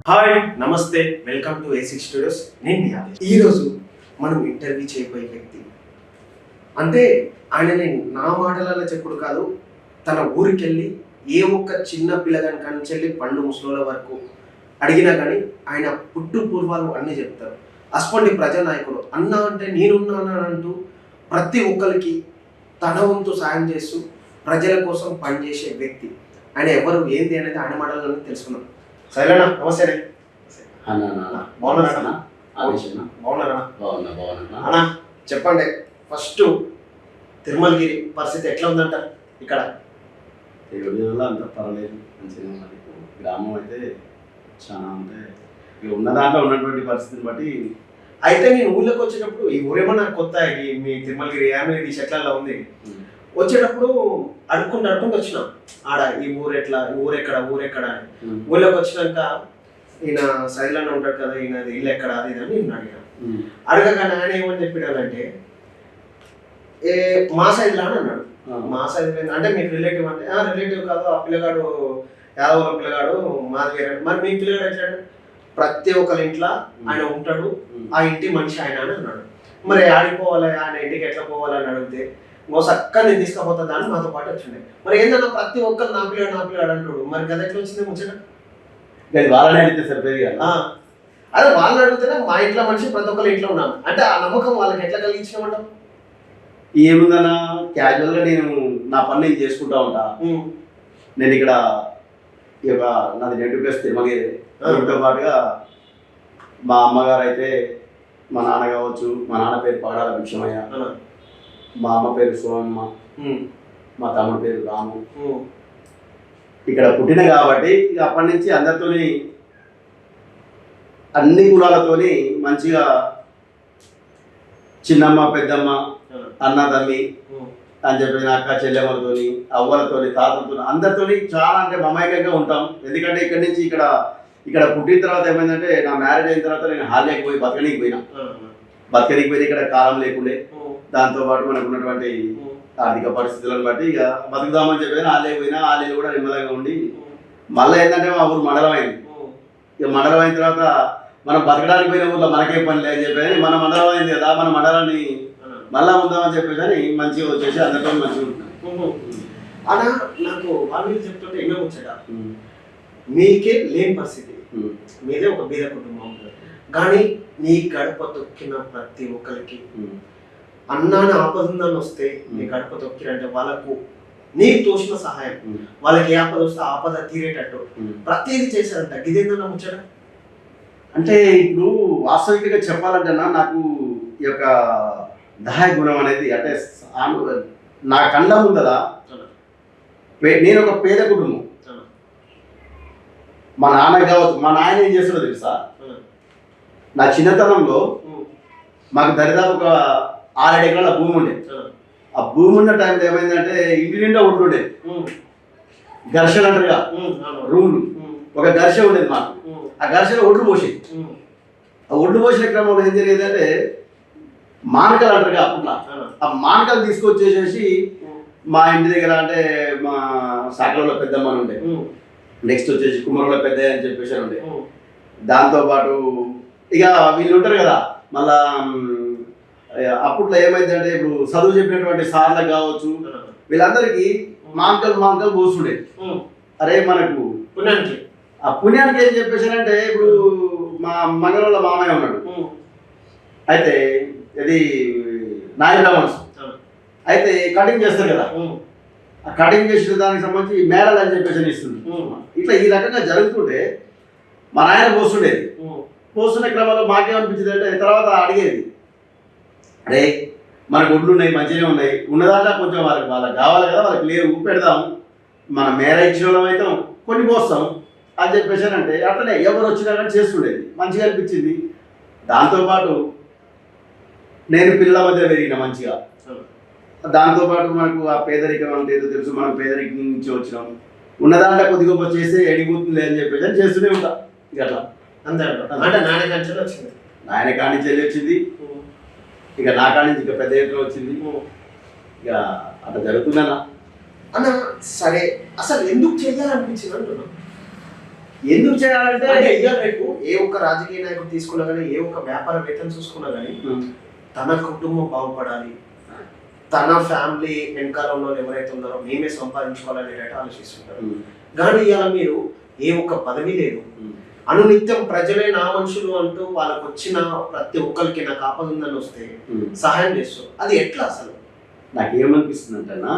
Hi నమస్తే, welcome to A6 studios. నేను మీ ఆదేశ్. ఈరోజు మనం ఇంటర్వ్యూ చేయబోయే వ్యక్తి అంటే ఆయనని నా మాటలలో చెప్పుడు కాదు, తన ఊరికి వెళ్ళి ఏ ఒక్క చిన్న పిల్లగాని కానించి వెళ్ళి పండు ముసలోల వరకు అడిగినా కానీ ఆయన పుట్టు పూర్వాలు అన్నీ చెప్తారు. అస్పండి ప్రజానాయకుడు అన్న అంటే నేనున్నానంటూ ప్రతి ఒక్కరికి తన వంతు సాయం చేస్తూ ప్రజల కోసం పనిచేసే వ్యక్తి. ఆయన ఎవరు ఏంటి అనేది ఆయన మాటలను తెలుసుకున్నాం. సరేనా? నమస్తే బాగున్నారా? అన్నా చెప్పండి, ఫస్ట్ తిరుమలగిరి పరిస్థితి ఎట్లా ఉందంట ఇక్కడ? అంత పర్వాలేదు, మంచిగా ఉన్నది. గ్రామం అయితే చాలా అంటే ఇక ఉన్న దాంట్లో ఉన్నటువంటి పరిస్థితిని బట్టి. అయితే నేను ఊళ్ళోకి వచ్చేటప్పుడు ఈ ఊరేమన్నా కొత్త, ఈ మీ తిరుమలగిరి ఈ చెట్లలో ఉంది. వచ్చేటప్పుడు అడుక్కుంటూ వచ్చినాం ఆడ ఈ ఊరెట్లా, ఊరెక్కడ అని. ఊళ్ళోకి వచ్చినాక ఈయన సైడ్లోనే ఉంటాడు కదా, ఈయన ఇల్లు ఎక్కడ అది ఇది అని నేను అడిగాను. అడగగానే ఆయన ఏమని చెప్పాడంటే మా సైడ్లో అని అన్నాడు. మా సైడ్ అంటే మీకు రిలేటివ్ అంటే రిలేటివ్ కాదు, ఆ పిల్లగాడు యాదవ పిల్లగాడు మాది వేరే. మరి మీ పిల్లగాడు ఎట్లా? ప్రతి ఒక్కరి ఇంట్లో ఆయన ఉంటాడు, ఆ ఇంటి మనిషి ఆయన అని అన్నాడు. మరి ఆడిపోవాలి, ఆయన ఇంటికి ఎట్లా పోవాలని అడిగితే చక్కగా నేను తీసుకుపోతాను అని మాతో పాటు వచ్చిండే. మరి ఏంటన్నా ప్రతి ఒక్కరు నా పిల్లగాడు అంటాడు. మరి గది ఎట్లా వచ్చింది ముచ్చట? వాళ్ళని అడిగితే సరిపోయి కదా. అదే వాళ్ళని అడిగితేనే మా ఇంట్లో మనిషి ప్రతి ఒక్కరి ఇంట్లో ఉన్నాను అంటే ఆ నమ్మకం వాళ్ళకి ఎట్లా కలిగించినామంటాం? ఏముందన్నా, క్యాజువల్గా నేను నా పని నేను చేసుకుంటా ఉంటా. నేను ఇక్కడ ఈ యొక్క నాది నేటివ్ ప్లేస్ తిరుమలగిరి. దీంతో పాటుగా మా అమ్మగారు అయితే, మా నాన్న కావచ్చు, మా నాన్న పేరు పగడాల భిక్షమయ్య, మా అమ్మ పేరు సోమమ్మ, మా తమ్ముడు పేరు రాము. ఇక్కడ పుట్టిన కాబట్టి ఇక అప్పటి నుంచి అందరితోని అన్ని కులాలతోని మంచిగా చిన్నమ్మ పెద్దమ్మ అన్న తమ్మి అని చెప్పిన అక్క చెల్లెమ్మలతోని అవ్వలతోని తాతలతో అందరితోని చాలా అంటే మమైకంగా ఉంటాం. ఎందుకంటే ఇక్కడి నుంచి ఇక్కడ పుట్టిన తర్వాత ఏమైందంటే, నా మ్యారేజ్ అయిన తర్వాత నేను హాలిడేకి పోయి బతకనికి పోయినా. ఇక్కడ కాలం లేకుండే. దాంతోపాటు మనకు ఉన్నటువంటి ఆర్థిక పరిస్థితులను బట్టి ఇక బతుకుదామని చెప్పి హాలిడేకి పోయినా. హాలిడేలు కూడా నిమ్మలంగా ఉండి మళ్ళీ ఏంటంటే మా ఊరు మండలం అయింది. ఇక మండలం అయిన తర్వాత మనం బతకడానికి పోయిన ఊర్లో మనకే పని లేదని చెప్పేసి మన మండలం అయింది కదా, మన మండలాన్ని మళ్ళా ఉందామని చెప్పేసి మంచిగా వచ్చేసి అందరితో మంచిగా ఉంటున్నాం. అలా నాకు వాళ్ళు చెప్తుంటే ఎన్నో వచ్చాడ, మీకే లేని పరిస్థితి, మీదే ఒక బీద కుటుంబం, కానీ నీ గడప తొక్కిన ప్రతి ఒక్కరికి అన్నాన్ని ఆపదుందని వస్తే నీ గడప తొక్కిరంటే వాళ్ళకు నీకు తోచిన సహాయం, వాళ్ళకి ఏ ఆపద వస్తే ఆపద తీరేటట్టు ప్రతిదీ చేశారంట. ఇదేందన్నా ముచ్చట? అంటే ఇప్పుడు వాస్తవికంగా చెప్పాలంటే నాకు ఈ యొక్క దహాయ గుణం అనేది అంటే నా కళ్ళ ముందరా నేను ఒక పేద కుటుంబం. మా నాన్న కావచ్చు, మా నాయన ఏం చేస్తాడో తెలుసా? నా చిన్నతనంలో మాకు దరిదాపు ఒక 6-7 ఎకరాల భూమి ఉండే. ఆ భూమి ఉన్న టైంలో ఏమైందంటే ఇంటి నిండా ఒడ్లు ఉండే, ఘర్షణ అంటారుగా రూములు, ఒక ఘర్షణ ఉండేది మాకు. ఆ ఘర్షణ ఒడ్లు పోసేది. ఆ ఒడ్లు పోసిన క్రమంలో ఏం జరిగేదంటే మానకాలు అంటారుగా అప్పట్లో, ఆ మానకాలు తీసుకొచ్చేసేసి మా ఇంటి దగ్గర అంటే మా సాకలలో పెద్దమ్మని ఉండే, నెక్స్ట్ వచ్చేసి కుమ్మరంలో పెద్ద అని చెప్పేసి ఉండే. దాంతోపాటు ఇక వీళ్ళు ఉంటారు కదా, మళ్ళా అప్పట్లో ఏమైందంటే ఇప్పుడు చదువు చెప్పినటువంటి సార్లకు కావచ్చు వీళ్ళందరికీ మాంకలు పోస్తుండే. అరే మనకు ఆ పుణ్యానికి ఏం చెప్పేసానంటే, ఇప్పుడు మా మంగళంలో మామయ్య ఉన్నాడు, అయితే ఇది నాయన మనసు అయితే కటింగ్ చేస్తారు కదా, ఆ కటింగ్ చేసిన దానికి సంబంధించి మేళలు అని చెప్పేసి ఇస్తుంది. ఇట్లా ఈ రకంగా జరుగుతుంటే మా నాయన పోస్తుండేది. పోస్తున్న క్రమంలో మాకేమనిపించింది అంటే, తర్వాత అడిగేది, అరే మనకు ఒడ్లు ఉన్నాయి, మంచిగా ఉన్నాయి, ఉన్నదాకా కొంచెం వాళ్ళకి కావాలి కదా, వాళ్ళకి లేవు పెడదాం, మన మేర ఇచ్చిన వాళ్ళం అయితే కొన్ని పోస్తాం అని చెప్పేసి అంటే అట్లనే ఎవరు వచ్చినా కానీ చేస్తుండేది. మంచిగా అనిపించింది. దాంతోపాటు నేను పిల్లల మధ్య పెరిగిన మంచిగా. దాంతోపాటు మనకు ఆ పేదరికం అంటే ఏదో తెలుసు, మనం పేదరికం నుంచి వచ్చినాం, ఉన్నదాంట్లో కొద్ది గొప్ప చేస్తే ఎడిగిపోతుంది అని చెప్పేసి అని చేస్తూనే ఉంటా. ఇక అట్లా అంతే అంటే నాయన కాడి నుంచి వచ్చింది, ఇక నా కాడి నుంచి ఇక పెద్ద ఎత్తున వచ్చింది. ఇక అట్లా జరుగుతుందన్నా. అన్న సరే, అసలు ఎందుకు చేయాలనిపించింది అంటున్నా? ఎందుకు చేయాలంటే అంటే ఇవాళ రేపు ఏ ఒక్క రాజకీయ నాయకుడు తీసుకున్నా కానీ ఏ ఒక్క వ్యాపారవేత్తను చూసుకున్నా కానీ తన కుటుంబం బాగుపడాలి, తన ఫ్యామిలీ వెనకాల ఉన్న వాళ్ళు ఎవరైతే ఉన్నారో మేమే సంపాదించుకోవాలని ఆలోచిస్తుంటారు. కానీ ఇవాళ మీరు ఏ ఒక్క పదవి లేదు, అనునిత్యం ప్రజలే నా మనుషులు అంటూ వాళ్ళకు వచ్చిన ప్రతి ఒక్కరికి నాకు ఆపద ఉందని వస్తే సహాయం చేస్తారు. అది ఎట్లా అసలు? నాకేమనిపిస్తుంది అంటేనా,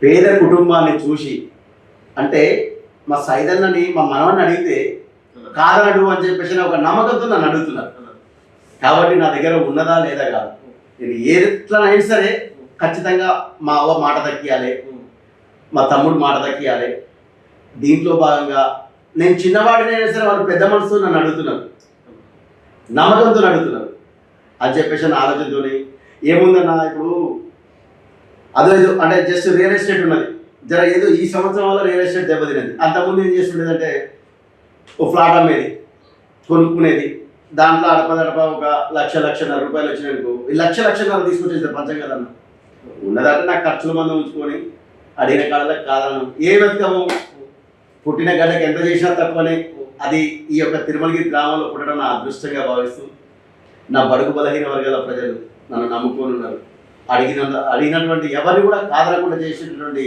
పేద కుటుంబాన్ని చూసి అంటే మా సైదన్నని మా మనవని అడిగితే కాదనడు అని చెప్పేసి ఒక నమ్మకంతో నన్ను అడుగుతున్నారు. కాబట్టి నా దగ్గర ఉన్నదా లేదా కాదు, నేను ఎట్లనైనా సరే ఖచ్చితంగా మా అవ్వ మాట దక్కియాలి, మా తమ్ముడు మాట దక్కియాలి. దీంట్లో భాగంగా నేను చిన్నవాడినైనా సరే వాళ్ళు పెద్ద మనసుతో నన్ను అడుగుతున్నారు, నమ్మకంతో అడుగుతున్నారు అని చెప్పేసి నా ఆలోచనతో ఏముందన్నా ఇప్పుడు అదో ఏదో అంటే జస్ట్ రియల్ ఎస్టేట్ ఉన్నది జర ఏదో ఈ సంవత్సరం వల్ల రియల్ ఎస్టేట్ దెబ్బతినది. అంతకుముందు ఏం చేస్తుండేదంటే ఓ ఫ్లాట్ అమ్మేది, కొనుక్కునేది, దాంట్లో అడపదడప ఒక లక్షన్నర రూపాయలు వచ్చినందుకు ఈ లక్షన్నర తీసుకొచ్చేది పంచం కదన్న. ఉన్నదంటే నాకు ఖర్చుల మంది ఉంచుకొని అడిగిన కాళ్ళకి కాదను ఏ వెతకము, పుట్టిన గడ్డకి ఎంత చేసినా తక్కువనే. అది ఈ యొక్క తిరుమలగిరి గ్రామంలో పుట్టడం నా అదృష్టంగా భావిస్తూ నా బడుగు బలహీన వర్గాల ప్రజలు నన్ను నమ్ముకొని ఉన్నారు. అడిగినటువంటి ఎవరిని కూడా కాదనకుండా చేసేటటువంటి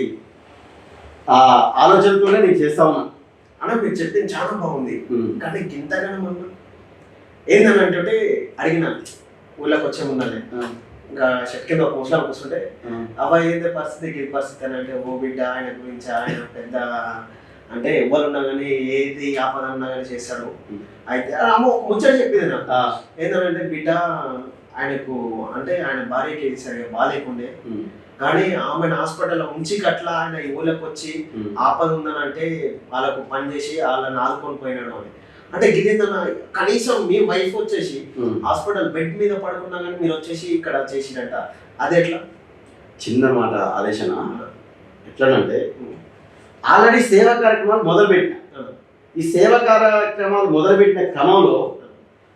ఆ ఆలోచనతోనే నేను చేస్తా ఉన్నాను. అన్న మీరు చెప్పింది చాలా బాగుంది, కానీ గింతగానే మనం ఏందని అంటే అడిగిన ఊళ్ళకి వచ్చే ముందనే ఇంకా షెట్ కింద ఒక ముసలాలు కూర్చుంటే అవ ఏందే పరిస్థితి ఈ పరిస్థితి అని అంటే, ఓ బిడ్డ ఆయన గురించి ఆయన పెద్ద అంటే ఎవరు ఉన్నా కానీ ఏది ఆపద ఉన్నా కానీ చేస్తాడు. అయితే అమ్మ ముచ్చట చెప్పింది నాకు ఏంటంటే బిడ్డ ఆయనకు అంటే ఆయన భార్యకి సరిగా బాగాలేకుండే కానీ ఆమెను హాస్పిటల్లో ఉంచి అట్లా ఆయన ఊళ్ళకి వచ్చి ఆపద ఉందని అంటే వాళ్ళకు పని చేసి వాళ్ళని ఆదుకొని పోయినాడు అని అంటే గిరిదన్న. కనీసం మీ వైఫ్ వచ్చేసి హాస్పిటల్ బెడ్ మీద పడుకున్నా కానీ మీరు వచ్చేసి ఇక్కడ చేసినట్ట, అది ఎట్లా? చిన్న మాట ఆదేశన ఎట్లానంటే ఆల్రెడీ సేవా కార్యక్రమాలు మొదలుపెట్టిన. ఈ సేవా కార్యక్రమాలు మొదలుపెట్టిన క్రమంలో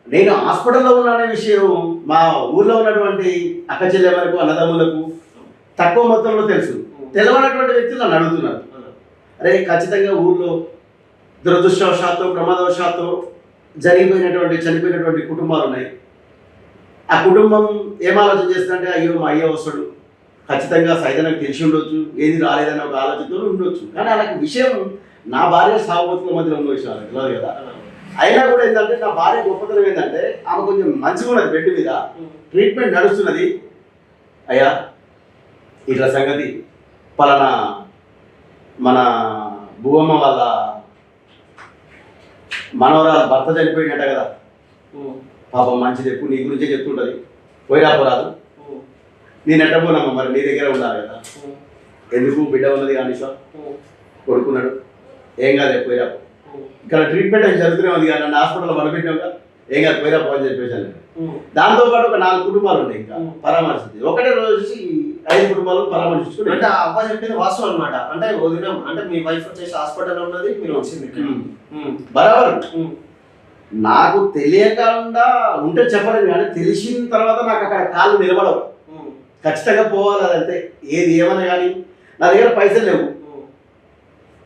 నేను హాస్పిటల్లో ఉన్నానే విషయం మా ఊర్లో ఉన్నటువంటి అక్క చెల్లెమ్మలకు అన్నదమ్ములకు తక్కువ మొత్తంలో తెలుసు. తెలవనటువంటి వ్యక్తులు నన్ను అడుగుతున్నారు, అరే ఖచ్చితంగా ఊర్లో దురదృష్టవశాత్తు ప్రమాదవశాత్తు చనిపోయినటువంటి కుటుంబాలు ఉన్నాయి. ఆ కుటుంబం ఏం ఆలోచన చేస్తుందంటే అయ్యో మా అయ్య వస్తాడు, ఖచ్చితంగా సైదనకు తెలిసి ఉండొచ్చు, ఏది రాలేదని ఒక ఆలోచనతో ఉండొచ్చు. కానీ అలాంటి విషయం నా భార్య సాగుబతుల మధ్యలో ఉన్న విషయం వాళ్ళకి తెలియదు కదా. అయినా కూడా ఏంటంటే నా భార్య గొప్పతనం ఏంటంటే ఆమె కొంచెం మంచిగా ఉన్నది, బెడ్ మీద ట్రీట్మెంట్ నడుస్తున్నది. అయ్యా ఇట్లా సంగతి పలానా మన భూవమ్మ వాళ్ళ మనవరాల భర్త చనిపోయినట్ట కదా, పాపం మంచిది ఎప్పుడు నీ గురించే చెప్తుంటది, పోయిరాపోరాదు. నేను ఎట్టపోనమ్మా, మరి నీ దగ్గర ఉండాలి కదా, ఎందుకు బిడ్డ ఉన్నది కానీ కొడుకున్నాడు, ఏం కాదు పోయిరాపో, ఇక్కడ ట్రీట్మెంట్ అది జరుగుతూనే ఉంది కానీ నన్ను హాస్పిటల్లో పనిపెట్టాక ఏం కాదు పోయిరాపో అని చెప్పేసాను. దాంతోపాటు ఒక 4 కుటుంబాలు ఉన్నాయి ఇంకా పరామర్శించి, ఒకటే రోజు 5 కుటుంబాలు పరామర్శించుకుని. అంటే ఆ అబ్బాయి చెప్పింది వాస్తవం అనమాట. అంటే వదిన అంటే మీ వైఫ్ వచ్చేసి హాస్పిటల్ ఉన్నది, మీరు వచ్చింది బరాబర్. నాకు తెలియకుండా ఉంటే చెప్పలేదు కానీ తెలిసిన తర్వాత నాకు అక్కడ కాళ్ళు నిలబడవు, ఖచ్చితంగా పోవాలి. అదంతే, ఏది ఏమన్నా కానీ నా దగ్గర పైసలు లేవు.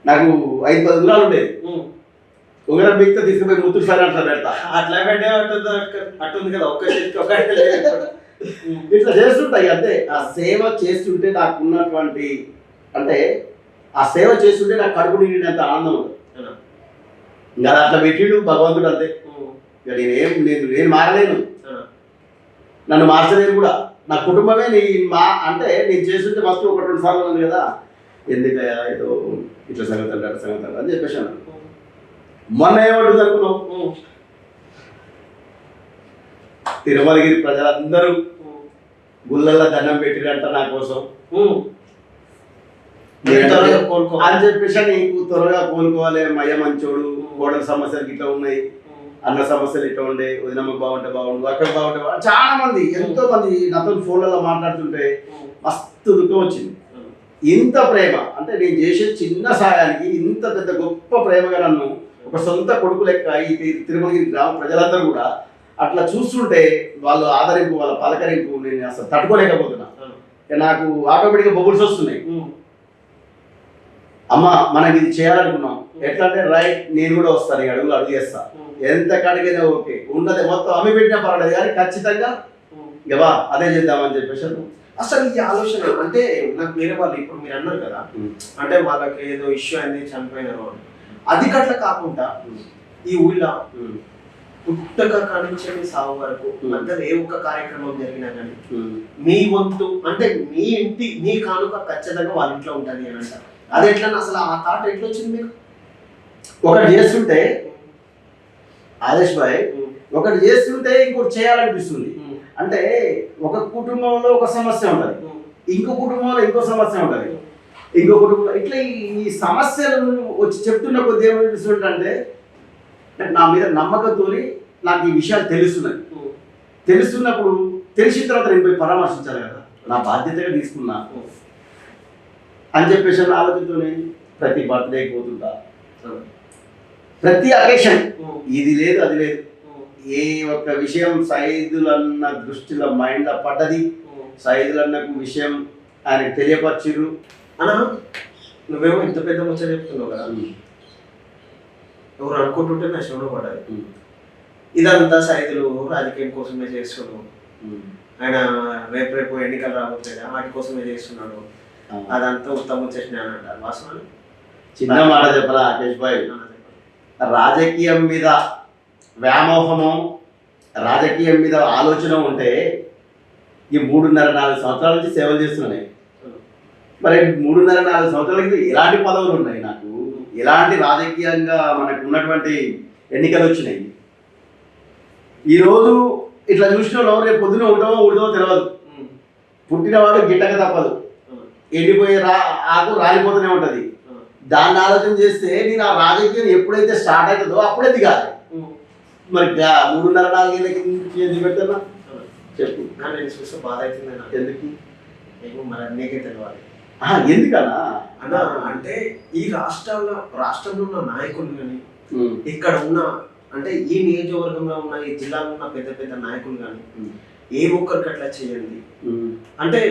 నాకు 5-10 గురాలు ఉండేది, ఉంగరం బిక్తో తీసుకుపోయి ముత్తూరు ఫైనాన్స్ పెడతా, అట్లా పెట్టే అట్టుంది కదా, ఒక్క చేతికి ఒక ఇట్లా చేస్తుంటాయి. అంతే, ఆ సేవ చేస్తుంటే నాకున్నటువంటి అంటే ఆ సేవ చేస్తుంటే నాకు కడుపు నిండినంత ఆనందం ఉంది. ఇంకా అట్లా పెట్టిండు భగవంతుడు, అంతే. ఇక నేను మారలేను, నన్ను మార్చలేను కూడా. నా కుటుంబమే అంటే నేను చేస్తుంటే ఫస్ట్ 1-2 సార్లు ఉంది కదా, ఎందుకయ్యా ఏదో ఇట్లా సంగతి అంటారు అని చెప్పేసాను. మొన్న ఏమంటుంది అనుకున్నావు, తిరుమలగిరి ప్రజలందరూ గుళ్ళల్లో దండం పెట్టిరంట నా కోసం అని చెప్పేసి నీకు త్వరగా కోలుకోవాలి, మయ్య మంచోడు, గోడల సమస్యలు ఇట్లా ఉన్నాయి, అన్న సమస్యలు ఇట్లా ఉండే, వదినమ్మకు బాగుంటే బాగుండు, అక్కడ బాగుంటే బాగుండు. చాలా మంది ఎంతో మంది నాతో ఫోన్లలో మాట్లాడుతుంటే మస్తు దుఃఖం వచ్చింది. ఇంత ప్రేమ అంటే నేను చేసే చిన్న సహాయానికి ఇంత పెద్ద గొప్ప ప్రేమగా నన్ను ఒక సొంత కొడుకు లెక్క ఈ తిరుమలగిరి గ్రామ ప్రజలందరూ కూడా అట్లా చూస్తుంటే వాళ్ళు ఆదరింపు, వాళ్ళ పలకరింపు నేను అసలు తట్టుకోలేకపోతున్నా. నాకు ఆటోమేటిక్గా బొబుల్స్ వస్తున్నాయి. అమ్మ మనకి ఇది చేయాలనుకున్నాం, ఎట్లా అంటే రైట్ నేను కూడా వస్తాను, ఈ అడుగులు అడుగు చేస్తా, ఎంత కడిగినా ఓకే, ఉన్నది మొత్తం అమ్మి పెట్టినా పర్వాలేదు కానీ ఖచ్చితంగా ఇవా అదే చేద్దామని చెప్పేసి అసలు ఈ ఆలోచన అంటే నాకు వేరే వాళ్ళు ఇప్పుడు మీరు అన్నారు కదా, అంటే వాళ్ళకి ఏదో ఇష్యూ అయింది చనిపోయినారు అని, అది కట్ల కాకుండా ఈ ఊళ్ళో పుట్టక కానించని సాగు వరకు మధ్యలో ఏ ఒక్క కార్యక్రమం జరిగినా కానీ మీ వంతు అంటే మీ ఇంటి మీ కానుక ఖచ్చితంగా వాళ్ళ ఇంట్లో ఉంటుంది అని అంటారు. అది ఎట్లా అసలు ఆ థాట్ ఎట్లా వచ్చింది మీకు? ఒకటి చేస్తుంటే ఆదేశ్ భాయ్, ఒకటి చేస్తుంటే ఇంకోటి చేయాలనిపిస్తుంది. అంటే ఒక కుటుంబంలో ఒక సమస్య ఉంటుంది, ఇంకో కుటుంబంలో ఇంకో సమస్య ఉంటుంది, ఇంకో కుటుంబంలో ఇట్లా ఈ సమస్యలు వచ్చి చెప్తున్న కొద్ది ఏమనిపిస్తుంటే నా మీద నమ్మకంతో నాకు ఈ విషయాలు తెలుస్తున్నప్పుడు తెలిసిన తర్వాత నేను పోయి పరామర్శించాలి కదా, నా బాధ్యతగా తీసుకున్నా అని చెప్పేసి ఆలోచనతోనే ప్రతి బర్త్డేకి పోతుంటా, ప్రతి అకేషన్ ఇది లేదు అది లేదు, ఏ ఒక్క విషయం సైదులన్న దృష్టిలో మైండ్లో పడ్డది, సైదులన్నకు విషయం ఆయనకు తెలియపరిచిరు. అన్నా నువ్వేమో ఇంత పెద్ద ముచ్చట చెప్తున్నావు కదా, ఎవరు అనుకుంటుంటే నా శివుడు పడ్డది. ఇదంతా సైదులు రాజకీయం కోసమే చేస్తున్నాడు, ఆయన రేపు ఎన్నికలు రాబోతుంది వాటి కోసమే చేస్తున్నాడు, అదంతా ఉత్తమ చేసిన అంటారు వాస్తవాన్ని. చిన్న మాట చెప్పరా ఆకేష్ భాయ్, రాజకీయం మీద వ్యామోహము, రాజకీయం మీద ఆలోచన ఉంటే ఈ 3.5-4 సంవత్సరాల నుంచి సేవలు చేస్తున్నాయి. మరి 3.5-4 సంవత్సరాలకి ఎలాంటి పదవులు ఉన్నాయి, నాకు ఎలాంటి రాజకీయంగా మనకు ఉన్నటువంటి ఎన్నికలు వచ్చినాయి. ఈరోజు ఇట్లా చూసిన రేపు పొద్దున ఉండదో తెలియదు, పుట్టినవాడు గిట్టక తప్పదు, ఎండిపోయే ఆకు రాలిపోతూనే ఉంటుంది. దాన్ని ఆలోచన చేస్తే నేను ఆ రాజకీయం ఎప్పుడైతే స్టార్ట్ అవుతుందో అప్పుడే దిగాలి. మరి 3.5-4 ఏళ్ళ కింద ఎందుకు పెడతానా చెప్పు. నేను చూస్తే బాధ అవుతుంది ఎందుకు, ఏమో మరి అన్నీకే తెలియాలి ఎందుకన్నా అన్న. అంటే ఈ రాష్ట్రంలో ఉన్న నాయకులు కానీ ఇక్కడ ఉన్న అంటే ఈ నియోజకవర్గంలో ఉన్న ఈ జిల్లాలో ఉన్న పెద్ద పెద్ద నాయకులు కానీ ఏ ఒక్కరికి అట్లా చేయండి అంటే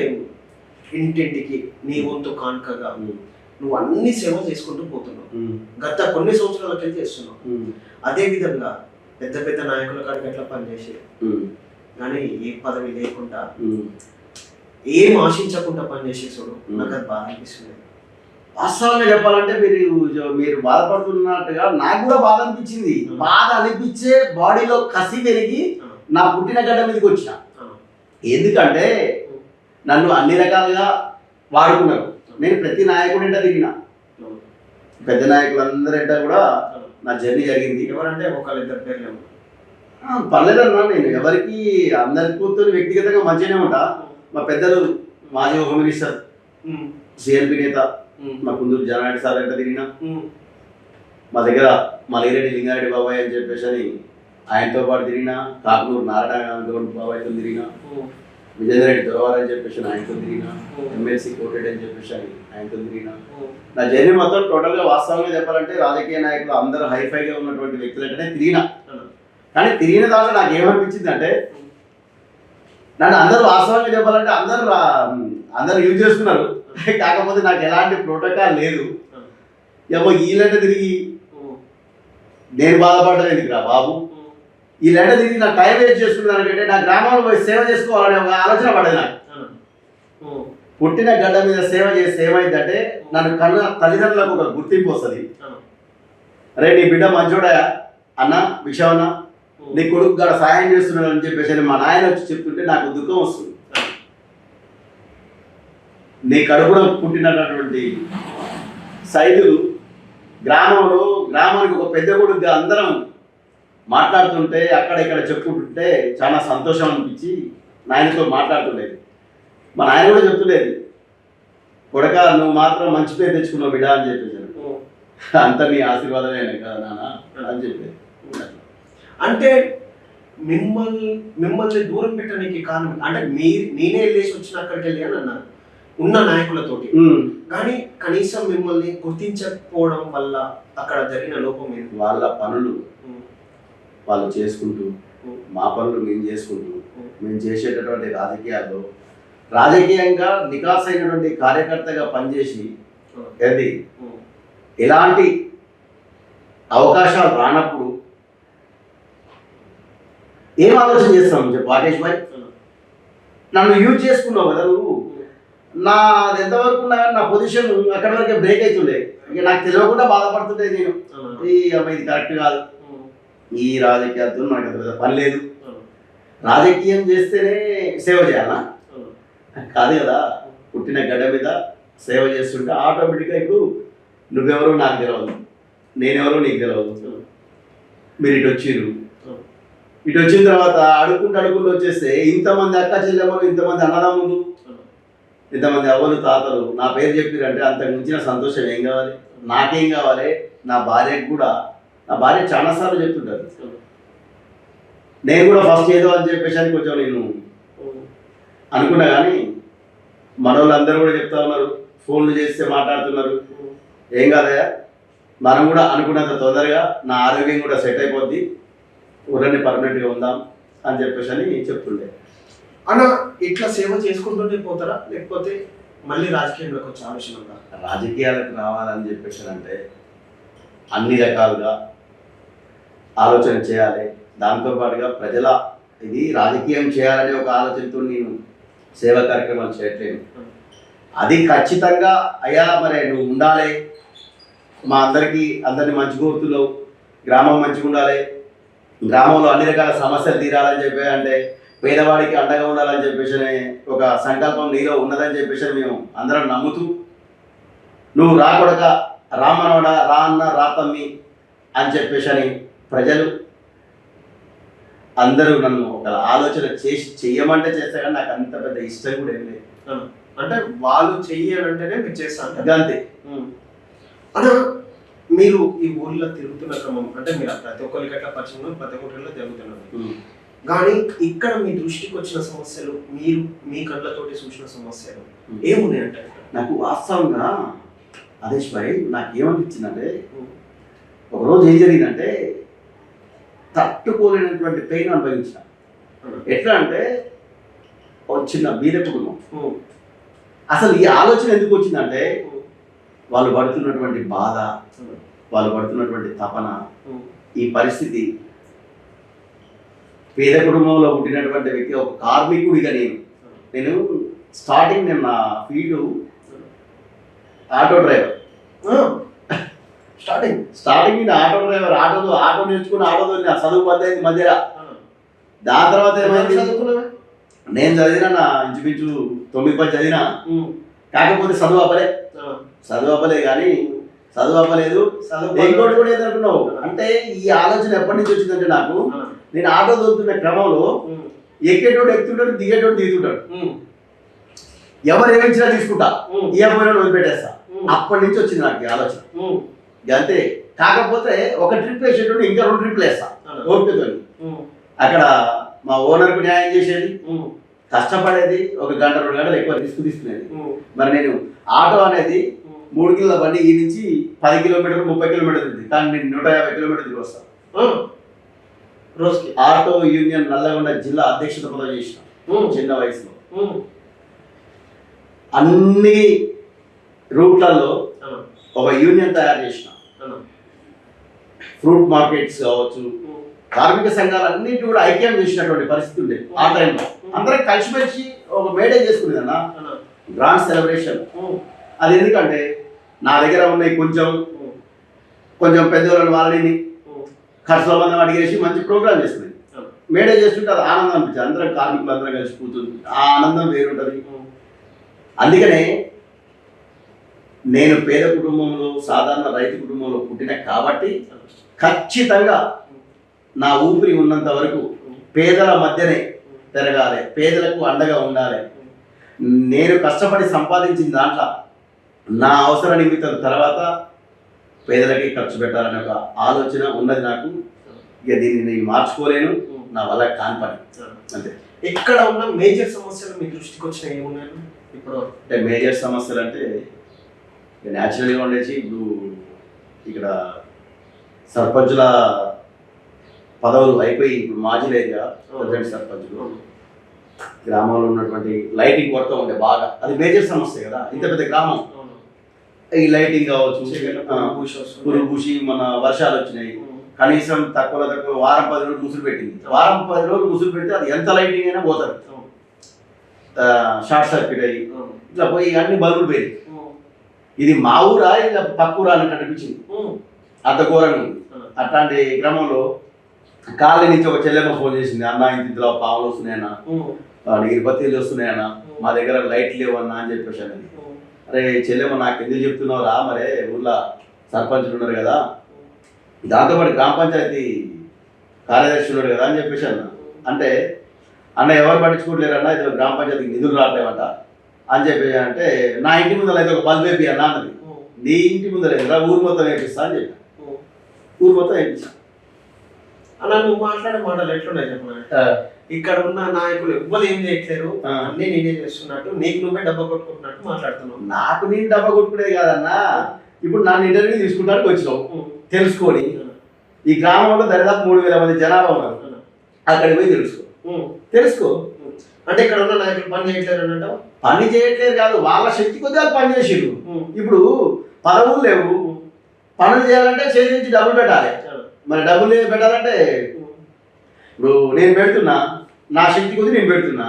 ఇంటింటికి నీ వంతు కానుకగా నువ్వు అన్ని సేవ చేసుకుంటూ పోతున్నావు, గత కొన్ని సంవత్సరాలకి చేస్తున్నావు. అదే విధంగా పెద్ద పెద్ద నాయకుల కాడికి ఎట్లా పనిచేసి కానీ ఏ పదవి లేకుండా ఏం ఆశించకుండా పనిచేసేసాడు, నాకు అది బాధ అనిపిస్తుంది. వాస్తవంగా చెప్పాలంటే మీరు బాధపడుతున్నట్టుగా నాకు కూడా బాధ అనిపించింది. బాధ అనిపించే బాడీలో కసి పెరిగి నా పుట్టిన గడ్డ మీదకి వచ్చిన. ఎందుకంటే నన్ను అన్ని రకాలుగా వాడుకున్నారు. నేను ప్రతి నాయకుడింట తిరిగిన, పెద్ద నాయకులందరింట కూడా నా జర్నీ జరిగింది. ఎవరంటే ఒకళ్ళిద్దరు పేర్లు పర్లేదన్నా, నేను ఎవరికి అందరితో వ్యక్తిగతంగా మంచిగానే ఉంటా. మా పెద్దలు మాజీ హోమ్ మినిస్టర్ సిఎల్పి నేత మా కుందూరు జనారెడ్డి సార్ ఎంత తిరిగినా, మా దగ్గర మలిరెడ్డి లింగారెడ్డి బాబాయ్ అని చెప్పేసి అని ఆయనతో పాటు తిరిగినా, కాకునూరు నారాయణ బాబాయ్తో తిరిగినా, విజేంద్రెడ్డి దొరవారు అని చెప్పేసి ఆయనతో తిరిగినా, ఎమ్మెల్సీ కోటెడ్ అని చెప్పేసి ఆయనతో తిరిగినా. నా జర్నీ మొత్తం టోటల్గా వాస్తవంగా చెప్పాలంటే రాజకీయ నాయకులు అందరూ హైఫైగా ఉన్నటువంటి వ్యక్తులు అంటేనే తిరిగినా. కానీ తిరిగిన దాంట్లో నాకు ఏమనిపించింది అంటే, నన్ను అందరూ వాస్తవంగా చెప్పాలంటే అందరూ యూజ్ చేస్తున్నారు, కాకపోతే నాకు ఎలాంటి ప్రోటోకాల్ లేదు. ఏమో వీళ్ళంటే తిరిగి నేను బాధపడ్డాను ఎందుకురా బాబు, వీళ్ళంటే తిరిగి నా టైం వేస్ట్ చేసుకున్నాను అంటే నా గ్రామంలో పోయి సేవ చేసుకోవాలనే ఒక ఆలోచన పడేది నాకు. పుట్టిన గడ్డ మీద సేవ చేస్తే ఏమైందంటే నన్ను కన్నా తల్లిదండ్రులకు ఒక గుర్తింపు వస్తుంది. అరే నీ బిడ్డ మంచోడా అన్న, విషయం అన్న, నీ కొడుకు గడ సాయం చేస్తున్నాడు అని చెప్పేసి మా నాయన వచ్చి చెప్తుంటే నాకు దుఃఖం వస్తుంది. నీ కడుపులో పుట్టినటువంటి సైదులు గ్రామానికి ఒక పెద్ద కొడుకుగా అందరం మాట్లాడుతుంటే అక్కడ ఇక్కడ చెప్పుకుంటుంటే చాలా సంతోషం అనిపించి నాయనతో మాట్లాడుతుండేది. మా నాయన కూడా చెప్తుండేది, కొడక నువ్వు మాత్రం మంచి పేరు తెచ్చుకున్నావు బిడ్డ అని చెప్పేసి, అంత నీ ఆశీర్వాదమే కదా నాన్న అని చెప్పేది. అంటే మిమ్మల్ని దూరం పెట్టడానికి కారణం అంటే నేనే వెళ్ళేసి వచ్చిన అక్కడికి వెళ్ళి అని అన్నారు ఉన్న నాయకులతోటి, కానీ కనీసం మిమ్మల్ని గుర్తించకపోవడం వల్ల అక్కడ జరిగిన లోపం ఏంటి? వాళ్ళ పనులు వాళ్ళు చేసుకుంటూ, మా పనులు మేము చేసుకుంటూ, మేము చేసేటటువంటి రాజకీయంగా నికాసైనటువంటి కార్యకర్తగా పనిచేసి ఎలాంటి అవకాశాలు రానప్పుడు ఏం ఆలోచన చేస్తాం చెప్పు రాకేష్ భాయ్. నన్ను యూజ్ చేసుకున్నావు కదా నువ్వు. నా అది ఎంతవరకు ఉన్నా నా పొజిషన్ అక్కడి వరకే బ్రేక్ అవుతుండే. ఇక నాకు తెలియకుండా బాధపడుతుంటే నేను ఈ అమ్మాయి ఇది కరెక్ట్ కాదు, ఈ రాజకీయాలతో నాకు పెద్ద పని లేదు, రాజకీయం చేస్తేనే సేవ చేయాలా కాదు కదా. పుట్టిన గడ్డ మీద సేవ చేస్తుంటే ఆటోమేటిక్గా ఇప్పుడు నువ్వెవరో నాకు తెలియదు, నేనెవరో నీకు తెలియదు. మీరు ఇటు వచ్చిర్రు, ఇటు వచ్చిన తర్వాత అడుక్కుంటూ వచ్చేస్తే ఇంతమంది అక్క చెల్లెమ్మలు, ఇంతమంది అన్నదమ్ములు, ఇంతమంది అవ్వలు తాతలు నా పేరు చెప్పారంటే అంతకు మించిన సంతోషం ఏం కావాలి? నాకేం కావాలి? నా భార్యకు కూడా, నా భార్య చాలాసార్లు చెప్తుంటారు. నేను కూడా ఫస్ట్ ఏదో అని చెప్పేసి కొంచెం నేను అనుకున్నా, కానీ మనోళ్ళందరూ కూడా చెప్తా ఉన్నారు, ఫోన్లు చేస్తే మాట్లాడుతున్నారు. ఏం కాదయా, మనం కూడా అనుకున్నంత తొందరగా నా ఆరోగ్యం కూడా సెట్ అయిపోద్ది, ఊరని పర్మనెంట్గా ఉందాం అని చెప్పేసి అని చెప్తుండే. అన్న ఇట్లా సేవ చేసుకుంటూనే పోతారా, లేకపోతే మళ్ళీ రాజకీయంలోకి వచ్చే ఆలోచన ఉందా? రాజకీయాలకు రావాలని చెప్పేసి అంటే అన్ని రకాలుగా ఆలోచన చేయాలి. దాంతోపాటుగా ప్రజల ఇది రాజకీయం చేయాలనే ఒక ఆలోచనతో నేను సేవా కార్యక్రమాలు చేయట్లేదు. అది ఖచ్చితంగా అయ్యా మరి నువ్వు ఉండాలి, మా అందరినీ మంచి కోరుతున్నావు, గ్రామం మంచిగా ఉండాలి, గ్రామంలో అన్ని రకాల సమస్యలు తీరాలని చెప్పి అంటే పేదవాడికి అండగా ఉండాలని చెప్పేసి ఒక సంకల్పం నీలో ఉన్నదని చెప్పేసి మేము అందరం నమ్ముతూ, నువ్వు రాకొడక రామనోడ రా అన్న రాతమ్మి అని చెప్పేసి అని ప్రజలు అందరూ నన్ను ఒక ఆలోచన చేసి చెయ్యమంటే చేస్తే కానీ నాకు అంత పెద్ద ఇష్టం కూడా ఏం లేదు. అంటే వాళ్ళు చెయ్యాలంటేనే మీరు చేస్తాను అంతే. అన్న మీరు ఈ ఊర్లో తిరుగుతున్న క్రమం అంటే మీరు ప్రతి ఒక్కరికి ఎట్లా పరిచయం, ప్రతి ఒక్కరిలో తిరుగుతున్నారు, కానీ ఇక్కడ మీ దృష్టికి వచ్చిన సమస్యలు, మీరు మీ కళ్ళతోటి చూసిన సమస్యలు ఏమున్నాయంటే? నాకు వాస్తవంగా ఆదేశ్ భాయ్ నాకు ఏమనిపించిందంటే, ఒకరోజు ఏం జరిగిందంటే తట్టుకోలేనటువంటి పెయిన్ అనుభవించిన. ఎట్లా అంటే ఒక చిన్న బీద కుటుంబం. అసలు ఈ ఆలోచన ఎందుకు వచ్చిందంటే వాళ్ళు పడుతున్నటువంటి బాధ, వాళ్ళు పడుతున్నటువంటి తపన, ఈ పరిస్థితి, పేద కుటుంబంలో పుట్టినటువంటి వ్యక్తి, ఒక కార్మికుడిగా నేను స్టార్టింగ్ నేను నా ఫీల్డ్ ఆటో డ్రైవర్. స్టార్టింగ్ నేను ఆటో డ్రైవర్, ఆటో నేర్చుకుని ఆటోతో చదువు పద్దెనిమిది మధ్యలో. దాని తర్వాత ఏమైంది, నేను చదివినా నా ఇంచుమించు 9-10 చదివినా, కాకపోతే చదువు అప్పలే కానీ చదువు అవ్వలేదు. ఇంకోటి కూడా ఏదనుకున్నావు అంటే ఈ ఆలోచన ఎప్పటి నుంచి వచ్చిందంటే నాకు, నేను ఆటో దొరుకుతున్న క్రమంలో ఎక్కేటోడు ఎక్కుతుంటాడు, దిగేటోడు దిగుతుంటాడు, ఎవరు ఏమించినా తీసుకుంటా, ఇవ్వబోయినోడు వదిలిపెట్టేస్తా. అప్పటి నుంచి వచ్చింది నాకు ఈ ఆలోచన. అంతే. కాకపోతే ఒక ట్రిప్ వేసేటోడు ఇంకా 2 ట్రిప్లు వేస్తా ఓపికతో. అక్కడ మా ఓనర్కు న్యాయం చేసేది, కష్టపడేది, 1 గంట 2 గంటలు ఎక్కువ తీసుకునేది. మరి నేను ఆటో అనేది 3 కిలోల బండి ఈ నుంచి 10 కిలోమీటర్లు 30 కిలోమీటర్లు ఉంది, కానీ నేను 150 కిలోమీటర్లు తిరిగి వస్తాను రోజుకి. ఆటో యూనియన్ నల్లగొండ జిల్లా అధ్యక్షత పదవి చేసిన చిన్న వయసులో. అన్ని రూట్లలో ఒక యూనియన్ తయారు చేసిన. ఫ్రూట్ మార్కెట్స్ కావచ్చు, కార్మిక సంఘాలు అన్నింటి కూడా ఐక్యం చేసినటువంటి పరిస్థితి ఉండేది ఆ టైంలో. అందరం కలిసిమెలిసి ఒక మేడే చేసుకునేదన్న గ్రాండ్ సెలబ్రేషన్. అది ఎందుకంటే నా దగ్గర ఉన్నాయి కొంచెం పెద్దవాళ్ళని వాళ్ళని ఖర్చుల మందం అడిగేసి మంచి ప్రోగ్రామ్ చేసుకునేది. మేడే చేస్తుంటే అది ఆనందం అనిపించింది. అందరం కార్మికులు అందరం కలిసి కూర్చుంది, ఆ ఆనందం వేరుంటుంది. అందుకనే నేను పేద కుటుంబంలో, సాధారణ రైతు కుటుంబంలో పుట్టిన కాబట్టి ఖచ్చితంగా నా ఊపిరి ఉన్నంత వరకు పేదల మధ్యనే పెరగాలి, పేదలకు అండగా ఉండాలి. నేను కష్టపడి సంపాదించిన దాంట్లో నా అవసర నిమిత్తం తర్వాత పేదలకి ఖర్చు పెట్టాలనే ఒక ఆలోచన ఉన్నది నాకు. ఇక దీన్ని నేను మార్చుకోలేను, నా వల్ల కాని పని అంతే. ఇక్కడ ఉన్న మేజర్ సమస్యలు మీ దృష్టికి వచ్చిన ఏమున్నాయి ఇప్పుడు? అంటే మేజర్ సమస్యలు అంటే న్యాచురల్గా ఉండేసి ఇప్పుడు ఇక్కడ సర్పంచుల పదవులు అయిపోయి ఇప్పుడు మాజీ లేదుగా ప్రెసిడెంట్ సర్పంచులు, గ్రామంలో ఉన్నటువంటి లైటింగ్ కొరత ఉండే బాగా, అది మేజర్ సమస్య కదా. ఇంత పెద్ద గ్రామం ఈ లైటింగ్ కావచ్చు, చీకట్లో పురుగు పూసి మన వర్షాలు వచ్చినాయి, కనీసం తక్కువ వారం 10 రోజులు ముసురు పెట్టింది. వారం 10 రోజులు ముసురు పెడితే అది ఎంత లైటింగ్ అయినా పోతుంది, షార్ట్ సర్క్యూట్ అయ్యి ఇట్లా పోయి అన్ని బల్బులు పోయింది. ఇది మా ఊరా ఇలా పక్క ఊరా అన్నట్టు అనిపించింది, అంత ఘోరంగా ఉంది. అట్లాంటి క్రమంలో కాలనీ నుంచి ఒక చెల్లెమ్మ ఫోన్ చేసింది, అన్న ఇంటిలో పావులు వస్తున్నాయన్నా, ఇరుపత్తిలు వస్తున్నాయన్నా, మా దగ్గర లైట్లు లేవన్నా అని చెప్పేసి అన్నది. అరే చెల్లెమ్మ నాకు ఎందుకు చెప్తున్నావురా, మరే ఊర్లో సర్పంచులు ఉన్నారు కదా, దాంతోపాటు గ్రామ పంచాయతీ కార్యదర్శి ఉన్నాడు కదా అని చెప్పేసి అన్న. అంటే అన్న ఎవరు పట్టించుకోవట్లేరన్నా, ఇది గ్రామ పంచాయతీకి నిధులు రావట్లేవట అని చెప్పేసి అంటే, నా ఇంటి ముందర అయితే ఒక బల్బ్ వేపి అన్న అన్నది. నీ ఇంటి ముందర ఊరు మొత్తం వేపిస్తా అని చెప్పి ఊరు మొత్తం వేపించా. అలా నువ్వు మాట్లాడే మాటలు ఎట్లున్నాయి చెప్పిన, ఇక్కడ ఉన్న నాయకులు ఎవ్వరు ఏం చేయట్లేరు, అన్ని నేనే చేస్తున్నట్టు, నీకు నువ్వే డబ్బా కొట్టుకుంటున్నట్టు మాట్లాడుతున్నావు. నాకు నేను డబ్బా కొట్టుకునేది కాదన్నా, ఇప్పుడు నన్ను ఇంటర్వ్యూ తీసుకుంటానికి వచ్చినావు తెలుసుకొని. ఈ గ్రామంలో దరిదాపు 3000 మంది జనాభా ఉన్నారు, అక్కడికి పోయి తెలుసుకో. అంటే ఇక్కడ ఉన్న నాయకులు పని చేయట్లేరు అన్నట్టు? పని చేయట్లేదు కాదు, వాళ్ళ శక్తి కొద్దిగా పని చేసిర్రు. ఇప్పుడు పదవులు లేవు, పనులు చేయాలంటే చేతి నుంచి డబ్బులు పెట్టాలి. మరి డబ్బులు పెట్టాలంటే ఇప్పుడు నేను పెడుతున్నా, నా శక్తి కొద్ది నేను పెడుతున్నా,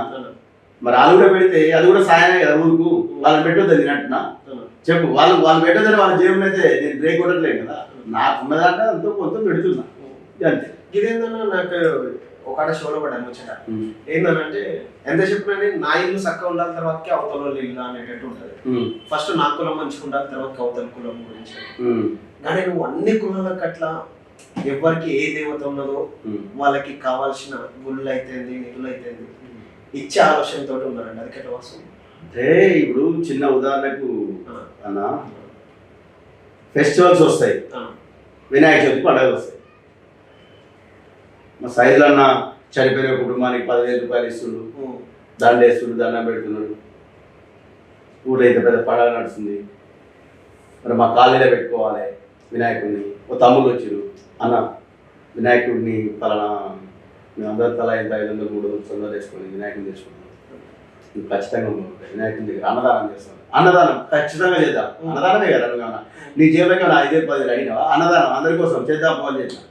మరి వాళ్ళు కూడా పెడితే అది కూడా సాయమే కదా ఊరుకు. వాళ్ళని పెట్టొద్దని నేను అంటున్నా, చెప్పు. వాళ్ళు పెట్టొద్దని వాళ్ళ జీవనం అయితే నేను బ్రేక్ కొట్టట్లేదు కదా, నాకున్నదంటే అంతా కొంత పెడుతున్నా అంతే. ఇదేందన్నా నాకు ఒక షోలో పడ్డాను ముచ్చట, ఏందనంటే ఎంత చెప్పినా నా ఇల్లు చక్కగా ఉండాలి తర్వాతకి అవతల వాళ్ళు ఇల్లు అనేటట్టు ఉంటుంది. ఫస్ట్ నా కులం మంచిగా ఉండాలి తర్వాత అవతల కులం గురించి. కానీ నువ్వు అన్ని కులాలకు అట్లా ఎవరికి ఏ దేవత ఉన్నదో వాళ్ళకి కావాల్సిన గుళ్ళు అయితే నిధులు అయితే ఇచ్చే ఆలోచనతో ఉన్నారండి. అది ఎట్లా వస్తుంది అంటే ఇప్పుడు చిన్న ఉదాహరణకు అన్న ఫెస్టివల్స్ వస్తాయి, వినాయక చవితి పండుగలు వస్తాయి. మా సైజులో అన్న చనిపోయిన కుటుంబానికి 10,000 రూపాయలు ఇస్తుండు, దండేస్తుడు, దండం పెడుతున్నాడు. ఊరైతే పెద్ద పండుగ నడుస్తుంది, మరి మా కాలనీలో పెట్టుకోవాలి వినాయకుడిని. ఓ తమ్ముళ్ళు వచ్చారు, అన్న వినాయకుడిని పలానా మేము అందరూ తల 500 300 చందాలు వేసుకొని వినాయకుడిని తెచ్చుకుంటాం, నువ్వు ఖచ్చితంగా వినాయకుడి దగ్గర అన్నదానం చేస్తాను. అన్నదానం ఖచ్చితంగా చేద్దాం, అన్నదానమే కదా. నువ్వు నీ జీవితంగా నా 5,000 అడిగినావా? అన్నదానం అందరి కోసం చేద్దాం పోవాలి చేసిన.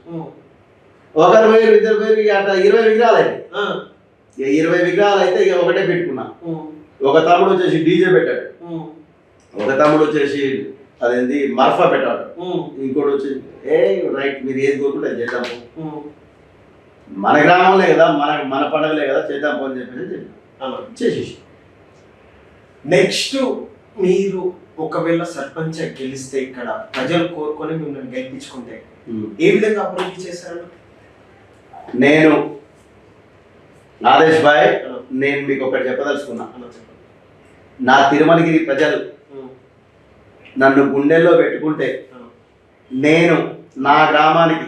ఒకరు వేరు, ఇద్దరు వేరు, అట్లా 20 విగ్రహాలు అయినాయి. 20 విగ్రహాలు అయితే ఇక ఒకటే పెట్టుకున్నా. ఒక తమ్ముడు వచ్చేసి డీజే పెట్టాడు, ఒక తమ్ముడు వచ్చేసి అదేంది మర్ఫా పెట్టాడు, ఇంకోటి వచ్చి రైట్ మీరు ఏది కోరుకుంటే అది చేద్దాం, మన గ్రామంలో కదా, మన పండుగలే కదా, చేద్దాం పో అని చెప్పేసి చేసేసి. నెక్స్ట్ మీరు ఒకవేళ సర్పంచ్ గెలిస్తే ఇక్కడ ప్రజలు కోరుకొని మిమ్మల్ని గెలిపించుకుంటే ఏ విధంగా అభివృద్ధి చేశారు? నేను నాదేశ్ భాయ్, నేను మీకు ఒకటి చెప్పదలుచుకున్నా. నా తిరుమలగిరి ప్రజలు నన్ను గుండెల్లో పెట్టుకుంటే, నేను నా గ్రామానికి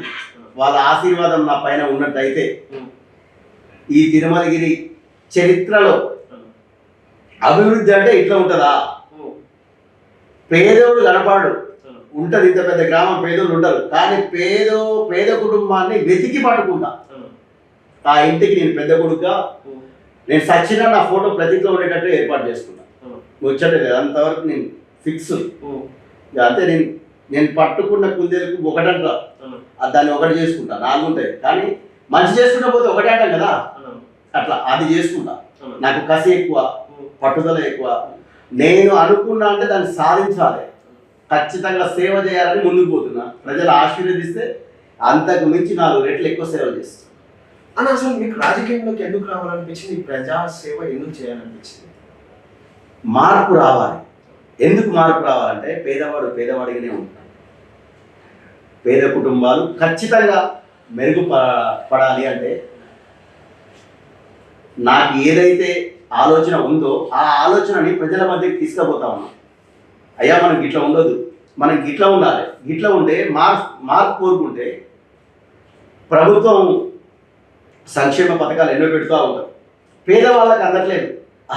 వాళ్ళ ఆశీర్వాదం నా పైన ఉన్నట్టయితే, ఈ తిరుమలగిరి చరిత్రలో అభివృద్ధి అంటే ఇట్లా ఉంటుందా? పేదోడు కనపాడు ఉంటది, ఇంత పెద్ద గ్రామం పేదోళ్ళు ఉంటారు, కానీ పేద కుటుంబాన్ని వెతికి పట్టుకుంటా. ఆ ఇంటికి నేను పెద్ద కొడుకుగా, నేను సచ్చినా నా ఫోటో ప్రతిలో ఉండేటట్టు ఏర్పాటు చేసుకున్నా. వచ్చేది అంతవరకు నేను ఫిక్స్. అంతే, నేను పట్టుకున్న కుందేలకు ఒకటంట, దాన్ని ఒకటి చేసుకుంటా. 4 ఉంటాయి, కానీ మంచి చేసుకుంటా పోతే ఒకటే అంటాం కదా, అట్లా అది చేసుకుంటా. నాకు కసి ఎక్కువ, పట్టుదల ఎక్కువ. నేను అనుకున్నా అంటే దాన్ని సాధించాలి, ఖచ్చితంగా సేవ చేయాలని ముందుకు పోతున్నా. ప్రజలు ఆశీర్వదిస్తే అంతకు మించి 4 రెట్లు ఎక్కువ సేవలు చేస్తాను. అని అసలు మీకు రాజకీయంలోకి ఎందుకు రావాలనిపించింది? ప్రజా సేవ ఎందుకు చేయాలనిపించింది? మార్పు రావాలి. ఎందుకు మార్పు రావాలంటే, పేదవాడు పేదవాడిగానే ఉంటాడు. పేద కుటుంబాలు ఖచ్చితంగా మెరుగుపడాలి అంటే, నాకు ఏదైతే ఆలోచన ఉందో ఆ ఆలోచనని ప్రజల మధ్యకి తీసుకుపోతా ఉన్నాం. అయ్యా మనం గిట్లా ఉండదు, మనం గిట్లా ఉండాలి, గిట్లా ఉంటే మార్పు కోరుకుంటే ప్రభుత్వం సంక్షేమ పథకాలు ఎన్నో పెడుతూ ఉంటారు. పేదవాళ్ళకి అందట్లేదు,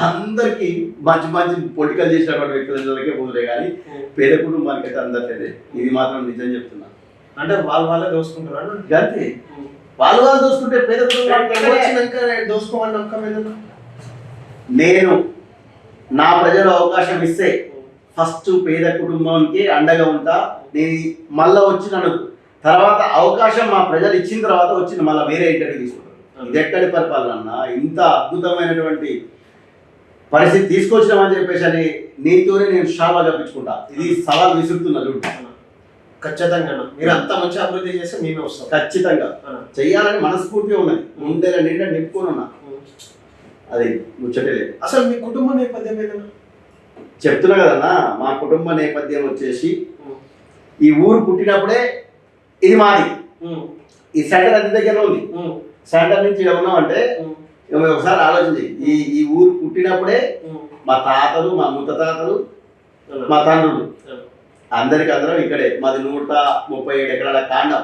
అందరికీ మంచి మంచి పొలిటికల్ చేసినటువంటి వ్యక్తులకే పోదులే, కానీ పేద కుటుంబానికి అయితే అందట్లేదు. ఇది మాత్రం నిజం చెప్తున్నా. అంటే వాళ్ళే దోసుకుంటారు అంతే, వాళ్ళు దోసుకుంటే పేద కుటుంబానికి దోసుకోమని నమ్మకం ఏదన్నా. నేను నా ప్రజలు అవకాశం ఇస్తే ఫస్ట్ పేద కుటుంబానికి అండగా ఉంటా. నేను మళ్ళా వచ్చి నన్ను తర్వాత అవకాశం మా ప్రజలు ఇచ్చిన తర్వాత వచ్చి మళ్ళీ వేరే ఇంటర్వ్యూ తీసుకుంటారు. ఇది ఎక్కడి పరిపాలన అన్న? ఇంత అద్భుతమైనటువంటి పరిస్థితి తీసుకొచ్చినామని చెప్పేసి అని నీతోనే నేను షాబా కప్పించుకుంటా. ఇది సవాల్ విసురుతున్నా చూడు. ఖచ్చితంగా మీరు అంత మంచి అభివృద్ధి చేస్తే మేమే వస్తాం. ఖచ్చితంగా చెయ్యాలని మనస్ఫూర్తిగా ఉన్నది. ముందేలా నిండా నింపుకొని ఉన్నా. అది ముచ్చటే లేదు. అసలు మీ కుటుంబ నేపథ్యం ఏదన్నా చెప్తున్నా కదన్నా, మా కుటుంబ నేపథ్యం వచ్చేసి ఈ ఊరు పుట్టినప్పుడే ఇది మాది. ఈ సెంటర్ అతి దగ్గర ఉంది. సెంటర్ నుంచి ఇక్కడ ఉన్నామంటే ఒకసారి ఆలోచించి ఈ ఊరు పుట్టినప్పుడే మా తాతలు, మా ముత్తాతలు, మా తండ్రులు అందరం ఇక్కడే. మాది 137 ఎకరాల కాండం.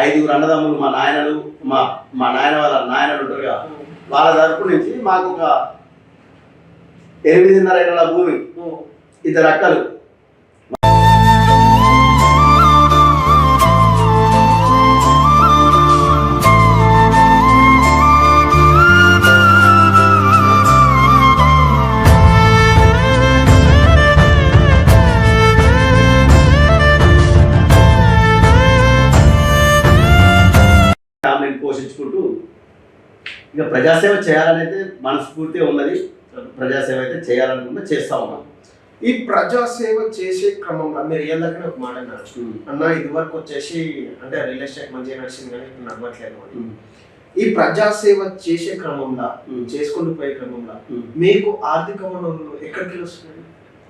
5 అన్నదమ్ములు, మా నాయనలు, మా నాయన వాళ్ళ నాయనలు ఉంటారు కదా, వాళ్ళ తరపు నుంచి మాకు ఒక 8.5 ఎకరాల భూమి, 2 అక్కలు. పోషించుకుంటూ ఇక ప్రజాసేవ చేయాలనైతే మనస్ఫూర్తిగా ఉన్నది. ప్రజాసేవ అయితే చేయాలనుకుంటే చేస్తా ఉన్నాం. ఈ ప్రజాసేవ చేసే క్రమంలో మీరు ఏ దగ్గర ఒక మాట అన్నారు అన్న, ఇది వరకు వచ్చేసి అంటే రియల్ ఎస్టేట్ మంచిగా నడిచింది కానీ ఇప్పుడు నడవట్లేదు అని. ఈ ప్రజాసేవ చేసే క్రమంలో చేసుకుంటూ పోయే క్రమంలో మీకు ఆర్థిక వనరులు ఎక్కడికి వస్తున్నాయి?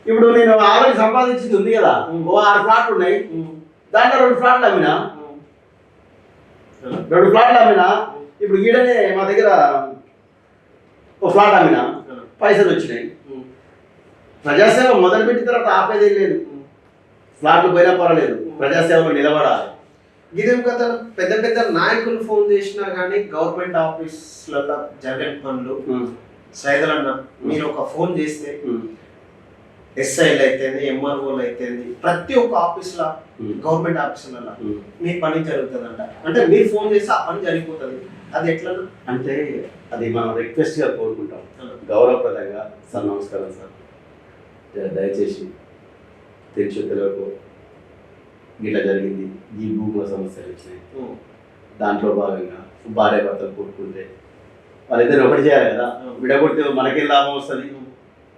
ఇప్పుడు నేను ఆల్రెడీ సంపాదించింది ఉంది కదా, 6 ఫ్లాట్లు ఉన్నాయి. దాంట్లో 2 ఫ్లాట్లు అమ్మినా. ఇప్పుడు ఈడనే మా దగ్గర ఒక ఫ్లాట్ అమ్మినా, పైసలు వచ్చినాయి. ప్రజాసేవ మొదలుపెట్టిన తర్వాత ఆపేదేం లేదు. ఫ్లాట్లు పోయినా పర్వాలేదు, ప్రజాసేవలో నిలబడాలి. ఇదేం కదా, పెద్ద పెద్ద నాయకులు ఫోన్ చేసినా కానీ గవర్నమెంట్ ఆఫీసులలో జరిగే పనులు సైదలన్న మీరు ఒక ఫోన్ చేస్తే ఎస్ఐలు అయితేంది, ఎంఆర్ఓలు అయితేంది, ప్రతి ఒక్క ఆఫీసులో గవర్నమెంట్ ఆఫీసులలో మీ పని జరుగుతుందంట. అంటే మీరు ఫోన్ చేస్తే ఆ పని జరిగిపోతుంది. అది ఎట్లా అంటే అది మనం రిక్వెస్ట్గా కోరుకుంటాం, గౌరవప్రదంగా. సార్ నమస్కారం సార్, దయచేసి తెలుసు తెలియకు ఇట్లా జరిగింది, ఈ భూముల సమస్యలు వచ్చినాయి. దాంట్లో భాగంగా భార్య భర్తలు కొట్టుకుంటే వాళ్ళిద్దరు ఒకటి చేయాలి కదా. విడగొడితే మనకేం లాభం వస్తుంది?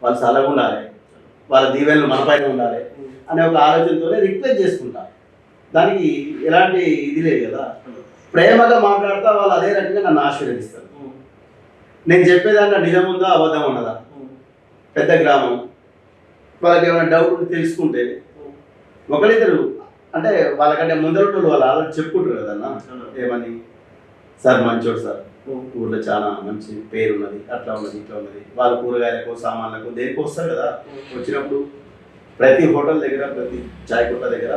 వాళ్ళు సలహా ఉండాలి, వాళ్ళ దీవెనలు మన పైన ఉండాలి అనే ఒక ఆలోచనతోనే రిక్వెస్ట్ చేసుకుంటా. దానికి ఎలాంటి ఇది లేదు కదా. ప్రేమగా మాట్లాడతా వాళ్ళు అదే రకంగా నన్ను ఆశీర్వదిస్తారు. నేను చెప్పేదాంట్లో నిజం ఉందా అబద్ధం ఉన్నదా? పెద్ద గ్రామం, వాళ్ళకి ఏమైనా డౌట్ తెలుసుకుంటే ఒకరిద్దరు అంటే వాళ్ళకంటే ముందర వాళ్ళు ఆలోచన చెప్పుకుంటారు కదన్నా. ఏమని, సార్ మంచోడు సార్, ఊర్లో చాలా మంచి పేరు ఉన్నది, అట్లా ఉన్నది, ఇట్లా ఉన్నది. వాళ్ళ కూరగాయలకు, సామాన్లకు దేనికి వస్తారు కదా. వచ్చినప్పుడు ప్రతి హోటల్ దగ్గర, ప్రతి చాయ్ కొట్ల దగ్గర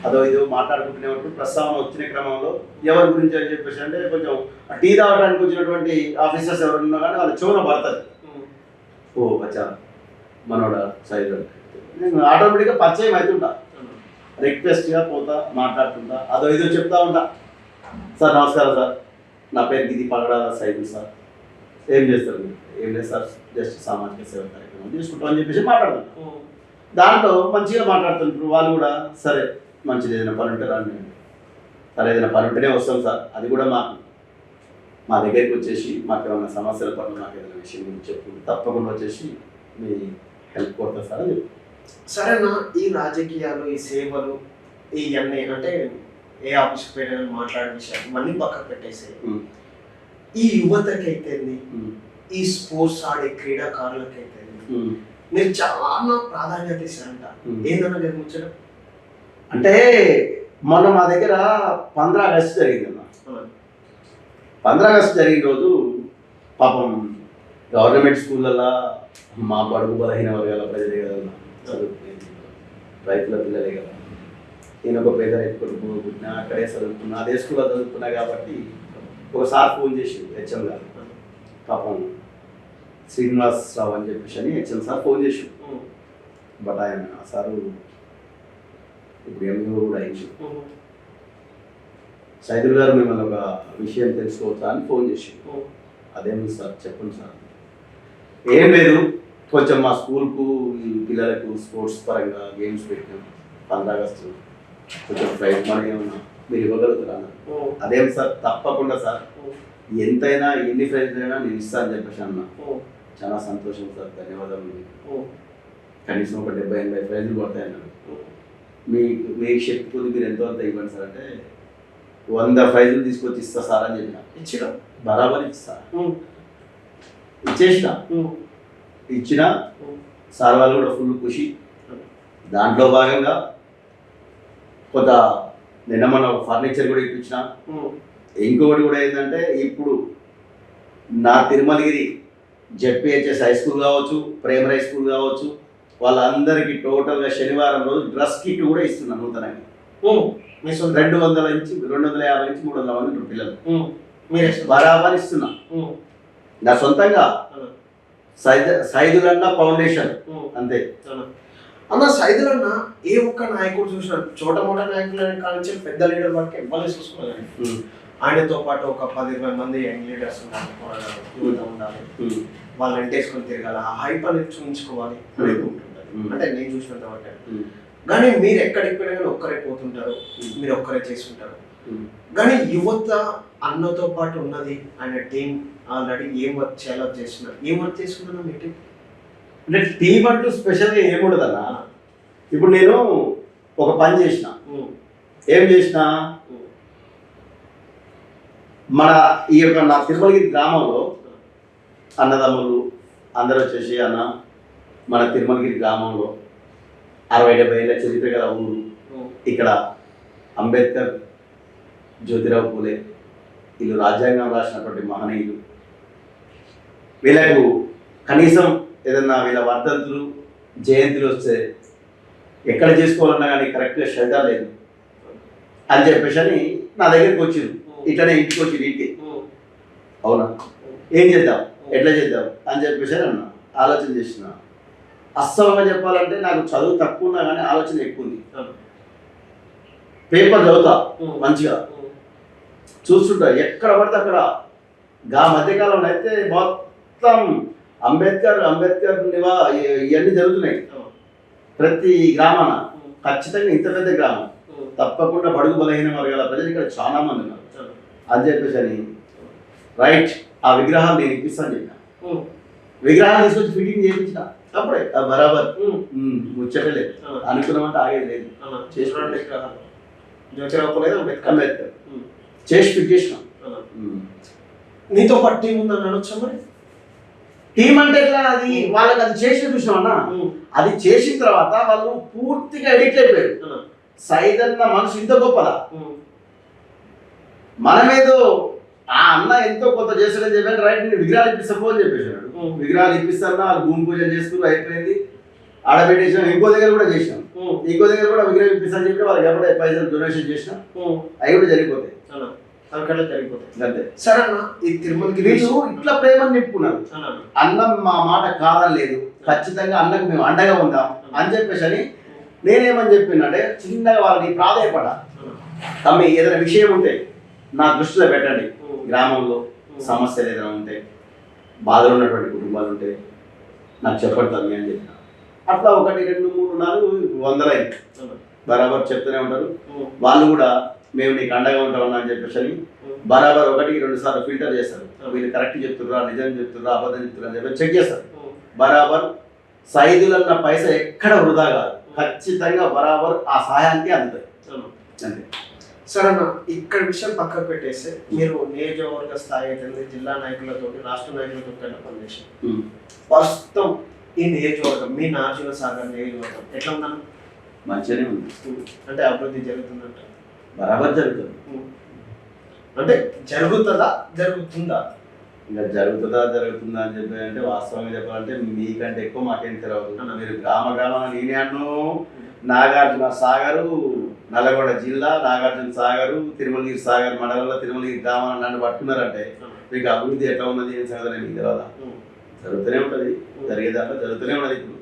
అదో ఇదో మాట్లాడుకుంటున్నప్పుడు ప్రస్తావన వచ్చిన క్రమంలో ఎవరి గురించి అని చెప్పేసి అంటే కొంచెం టీ తాగడానికి వచ్చినటువంటి ఆఫీసర్స్ ఎవరు ఉన్నా కానీ వాళ్ళ చెవున పడుతుంది. ఓ పచ్చా మనోడ సైడ్ నేను ఆటోమేటిక్గా పరిచయం అవుతుంటా. రిక్వెస్ట్గా పోతా, మాట్లాడుతుంటా, అదో ఇదో చెప్తా ఉంటా. సార్ నమస్కారం సార్, నా పేరు గిది పగడాల సైదు సార్, ఏం చేస్తారు మీరు? ఏం లేదు సార్, జస్ట్ సామాజిక సేవ కార్యక్రమం తీసుకుంటాం అని చెప్పేసి మాట్లాడుతుంటాం. దాంట్లో మంచిగా మాట్లాడుతుంటారు వాళ్ళు కూడా. సరే మంచిది, ఏదైనా పని ఉంటే రాండి. సరే ఏదైనా పని ఉంటేనే వస్తాం సార్. అది కూడా మా దగ్గరికి వచ్చేసి మాకు ఏమైనా సమస్యల పనులు, నాకు ఏదైనా విషయం గురించి చెప్పు, తప్పకుండా వచ్చేసి మీ హెల్ప్ కోరుతా సార్ అని చెప్పి. సరేనా, ఈ రాజకీయాలు, ఈ సేవలు, ఇవన్నీ అంటే ఏ ఆఫీస్కి పోయినా మాట్లాడే విషయాలు ఇవన్నీ పక్కకు పెట్టేసి ఈ యువతకైతే ఈ స్పోర్ట్స్ ఆడే క్రీడాకారులకైతే మీరు చాలా ప్రాధాన్యత ఇస్తారంట. ఏందన్నా నిర్మించడం అంటే మొన్న మా దగ్గర 15 ఆగస్టు జరిగిందన్న. 15 ఆగస్టు జరిగిన రోజు పాపం గవర్నమెంట్ స్కూళ్ళల్లో మా బడుగు బలహీన వర్గాల ప్రజలే కదన్నా, చదువుకునేది రైతుల పిల్లలే కదా. నేను ఒక పేద రైతు కొడుకు పుట్టినా, అక్కడే చదువుకున్నా, అదే స్కూల్లో చదువుకున్నా. కాబట్టి ఒకసారి ఫోన్ చేసి హెచ్ఎం గారు, పాపం శ్రీనివాసరావు అని చెప్పేసి అని హెచ్ఎం సార్ ఫోన్ చేసి, బట్ ఆయన సారు ఇప్పుడు ఎంఈఓ కూడా అయింది. సైదుల్ గారు మిమ్మల్ని ఒక విషయం తెలుసుకోవచ్చా అని ఫోన్ చేసి, అదేమి సార్ చెప్పండి సార్. ఏం లేదు, కొంచెం మా స్కూల్కు ఈ పిల్లలకు స్పోర్ట్స్ పరంగా గేమ్స్ పెట్టినాం 15 ఆగస్టు కొంచెం ప్రైజ్ మనీ ఏమన్నా మీరు ఇవ్వగలుగుతారా అదేం సార్ తప్పకుండా సార్ ఎంతైనా ఎన్ని ప్రైజ్లు అయినా నేను ఇస్తాను అని చెప్పేసి అన్న చాలా సంతోషం సార్ ధన్యవాదాలు కనీసం ఒక 70-80 ప్రైజ్లు పడతాయి అన్నాడు మీ శక్తి కొద్ది మీరు ఎంతో అంత ఇవ్వండి సార్ అంటే 100 ప్రైజ్లు తీసుకొచ్చి ఇస్తా సార్ అని చెప్పిన ఇచ్చిన బరాబర్ ఇస్తా ఇచ్చేసిన ఇచ్చిన సార్ వాళ్ళు కూడా ఫుల్ ఖుషి దాంట్లో భాగంగా కొంత నిన్న మన ఫర్నిచర్ కూడా ఇప్పించిన ఇంకొకటి కూడా ఏంటంటే ఇప్పుడు నా తిరుమలగిరి జెడ్పీహెచ్ఎస్ హై స్కూల్ కావచ్చు ప్రైమరీ స్కూల్ కావచ్చు వాళ్ళందరికీ టోటల్గా శనివారం రోజు డ్రెస్ కిట్ కూడా ఇస్తున్నాను నూతనంగా 250 నుంచి 300 మంది పిల్లలు బరాబర్ ఇస్తున్నా నా సొంతంగా సైదులన్న ఫౌండేషన్ అంతే అన్న సైదులన్న ఏ ఒక్క నాయకుడు చూసినా చోట మోట నాయకులని కానించి పెద్ద లీడర్ వరకు ఇవ్వాలి చూసుకున్నాను ఆయనతో పాటు ఒక 10-20 మంది యంగ్ లీడర్స్ ఉండాలి యువత ఉండాలి వాళ్ళు వెంటేసుకొని తిరగాలి ఆ హైప్ అనేది చూపించుకోవాలి అంటే నేను చూసినంత వరకు కానీ మీరు ఎక్కడికి పోయినా కానీ ఒక్కరే పోతుంటారు మీరు ఒక్కరే చేస్తుంటారు కానీ యువత అన్నతో పాటు ఉన్నది ఆయన టీం ఆల్రెడీ ఏం వర్క్ చేయాలో చేస్తున్నారు ఏం వర్క్ చేసుకున్నాను మీ టీం అంటే టీం అంటూ స్పెషల్గా ఏముండదన్నా ఇప్పుడు నేను ఒక పని చేసిన ఏం చేసిన మన ఈ యొక్క నా తిరుమలగిరి గ్రామంలో అన్నదమ్ములు అందరూ వచ్చేసి అన్న మన తిరుమలగిరి గ్రామంలో 60-70 ఏళ్ళ చరిత్ర గల ఊరు ఇక్కడ అంబేద్కర్ జ్యోతిరావు పూలే వీళ్ళు రాజ్యాంగం రాసినటువంటి మహనీయులు వీళ్ళకు కనీసం ఏదన్నా వీళ్ళ వర్ధంతులు జయంతులు వస్తే ఎక్కడ చేసుకోవాలన్నా కానీ కరెక్ట్గా షెల్టర్ లేదు అని చెప్పేసి అని నా దగ్గరికి వచ్చింది ఇట్లనే ఇంటికి వచ్చి ఇంటికి అవునా ఏం చేద్దాం ఎట్లా చేద్దాం అని చెప్పేసి అన్న ఆలోచన చేసిన అస్సలంగా చెప్పాలంటే నాకు చదువు తక్కువ ఉన్నా కానీ ఆలోచన ఎక్కువ ఉంది పేపర్ చదువుతా మంచిగా చూస్తుంటా ఎక్కడ పడితే అక్కడ మధ్యకాలంలో అయితే మొత్తం అంబేద్కర్ ఇవన్నీ జరుగుతున్నాయి ప్రతి గ్రామాన ఖచ్చితంగా ఇంత పెద్ద గ్రామం తప్పకుండా బడుగు బలహీన వర్గాల ప్రజలు ఇక్కడ చాలా మంది ఉన్నారు అని చెప్పేసి అని రైట్ ఆ విగ్రహాలు నేను ఇప్పిస్తాను చెప్పిన విగ్రహాలు తీసుకొచ్చి ఫిట్టింగ్ చేయించిన అప్పుడే బరాబర్ ముచ్చటలేదు అనుకున్నామంటే ఆగేది లేదు అంబేద్కర్ చేసి ఫిట్ చేసినాం నీతో పాటు టీం ఉందని అనొచ్చా మరి టీం అంటే ఎట్లా అది వాళ్ళకి అది చేసి చూసినాం అన్న అది చేసిన తర్వాత వాళ్ళు పూర్తిగా ఎడిక్ట్ అయిపోయారు సైదన్న మనసు ఇంత గొప్పదా మనమేదో ఆ అన్న ఎంతో కొంత చేస్తాడని చెప్పాను రైట్ నేను విగ్రహాలు ఇప్పిస్తాను అని చెప్పేసాడు విగ్రహాలు ఇప్పిస్తాను వాళ్ళు భూమి పూజ చేసుకుని అయిపోయింది ఆడబెట్టేసాం ఇంకో దగ్గర కూడా చేసినాం ఇంకో దగ్గర కూడా విగ్రహం ఇప్పిస్తాను చెప్పి వాళ్ళకి ఎప్పుడే పైసలు డొనేషన్ చేసినాం అవి కూడా జరిగిపోతాయి అంతే సరే అన్న ఈ తిరుమలగిరి వీళ్ళు ఇట్లా ప్రేమను నింపుకున్నారు అన్నం మా మాట కాదనలేదు ఖచ్చితంగా అన్నకు మేము అండగా ఉంటాం అని చెప్పేసి అని నేనేమని చెప్పినంటే చిన్నగా వాళ్ళని ప్రాధాయపడ తమ్మి ఏదైనా విషయం ఉంటే నా దృష్టిలో పెట్టండి గ్రామంలో సమస్యలు ఏదైనా ఉంటే బాధలు ఉన్నటువంటి కుటుంబాలు ఉంటే నాకు చెప్పండి తమ్మి అని చెప్పిన అట్లా 1, 2, 3, 4 వందలైంది బరాబర్ చెప్తూనే ఉంటారు వాళ్ళు కూడా మేము నీకు అండగా ఉంటామన్నా అని చెప్పేసి అని బరాబర్ 1-2 సార్లు ఫిల్టర్ చేస్తారు వీళ్ళు కరెక్ట్ చెప్తుర్రా నిజం చెప్తుర్రా అబద్ధం చెప్తుర్రా అని చెప్పి చెక్ చేస్తారు బరాబర్ సైదులన్న పైసా ఎక్కడ వృధా కాదు ఖచ్చితంగా బరాబర్ ఆ సహాయానికి అందుతాయి అంతే సరే అన్న ఇక్కడ విషయం పక్కకు పెట్టేస్తే మీరు నియోజకవర్గ స్థాయి అయితే జిల్లా నాయకులతో రాష్ట్ర నాయకులతో పనిచేసారు ప్రస్తుతం ఈ నియోజకవర్గం మీ నాగార్జున సాగర్ నియోజకవర్గం ఎట్లా ఉందన్న మంచిగానే ఉంది అంటే అభివృద్ధి జరుగుతుందంట బరాబర్ జరుగుతుంది అంటే జరుగుతుందా ఇంకా జరుగుతుందా అని చెప్పి అంటే వాస్తవంగా చెప్పాలంటే మీకంటే ఎక్కువ మాకేం తెలియదు మీరు గ్రామాన నేనే అన్ను నాగార్జున సాగరు నల్లగొండ జిల్లా నాగార్జున సాగరు తిరుమలగిరి సాగర్ మండలంలో తిరుమలగిరి గ్రామాన్ని నన్ను పట్టుకున్నారంటే మీకు అభివృద్ధి ఎట్లా ఉన్నది ఏం సంగతి మీకు తెలియదా జరుగుతూనే ఉంటుంది జరిగేదాంట్లో జరుగుతూనే ఉన్నది ఇప్పుడు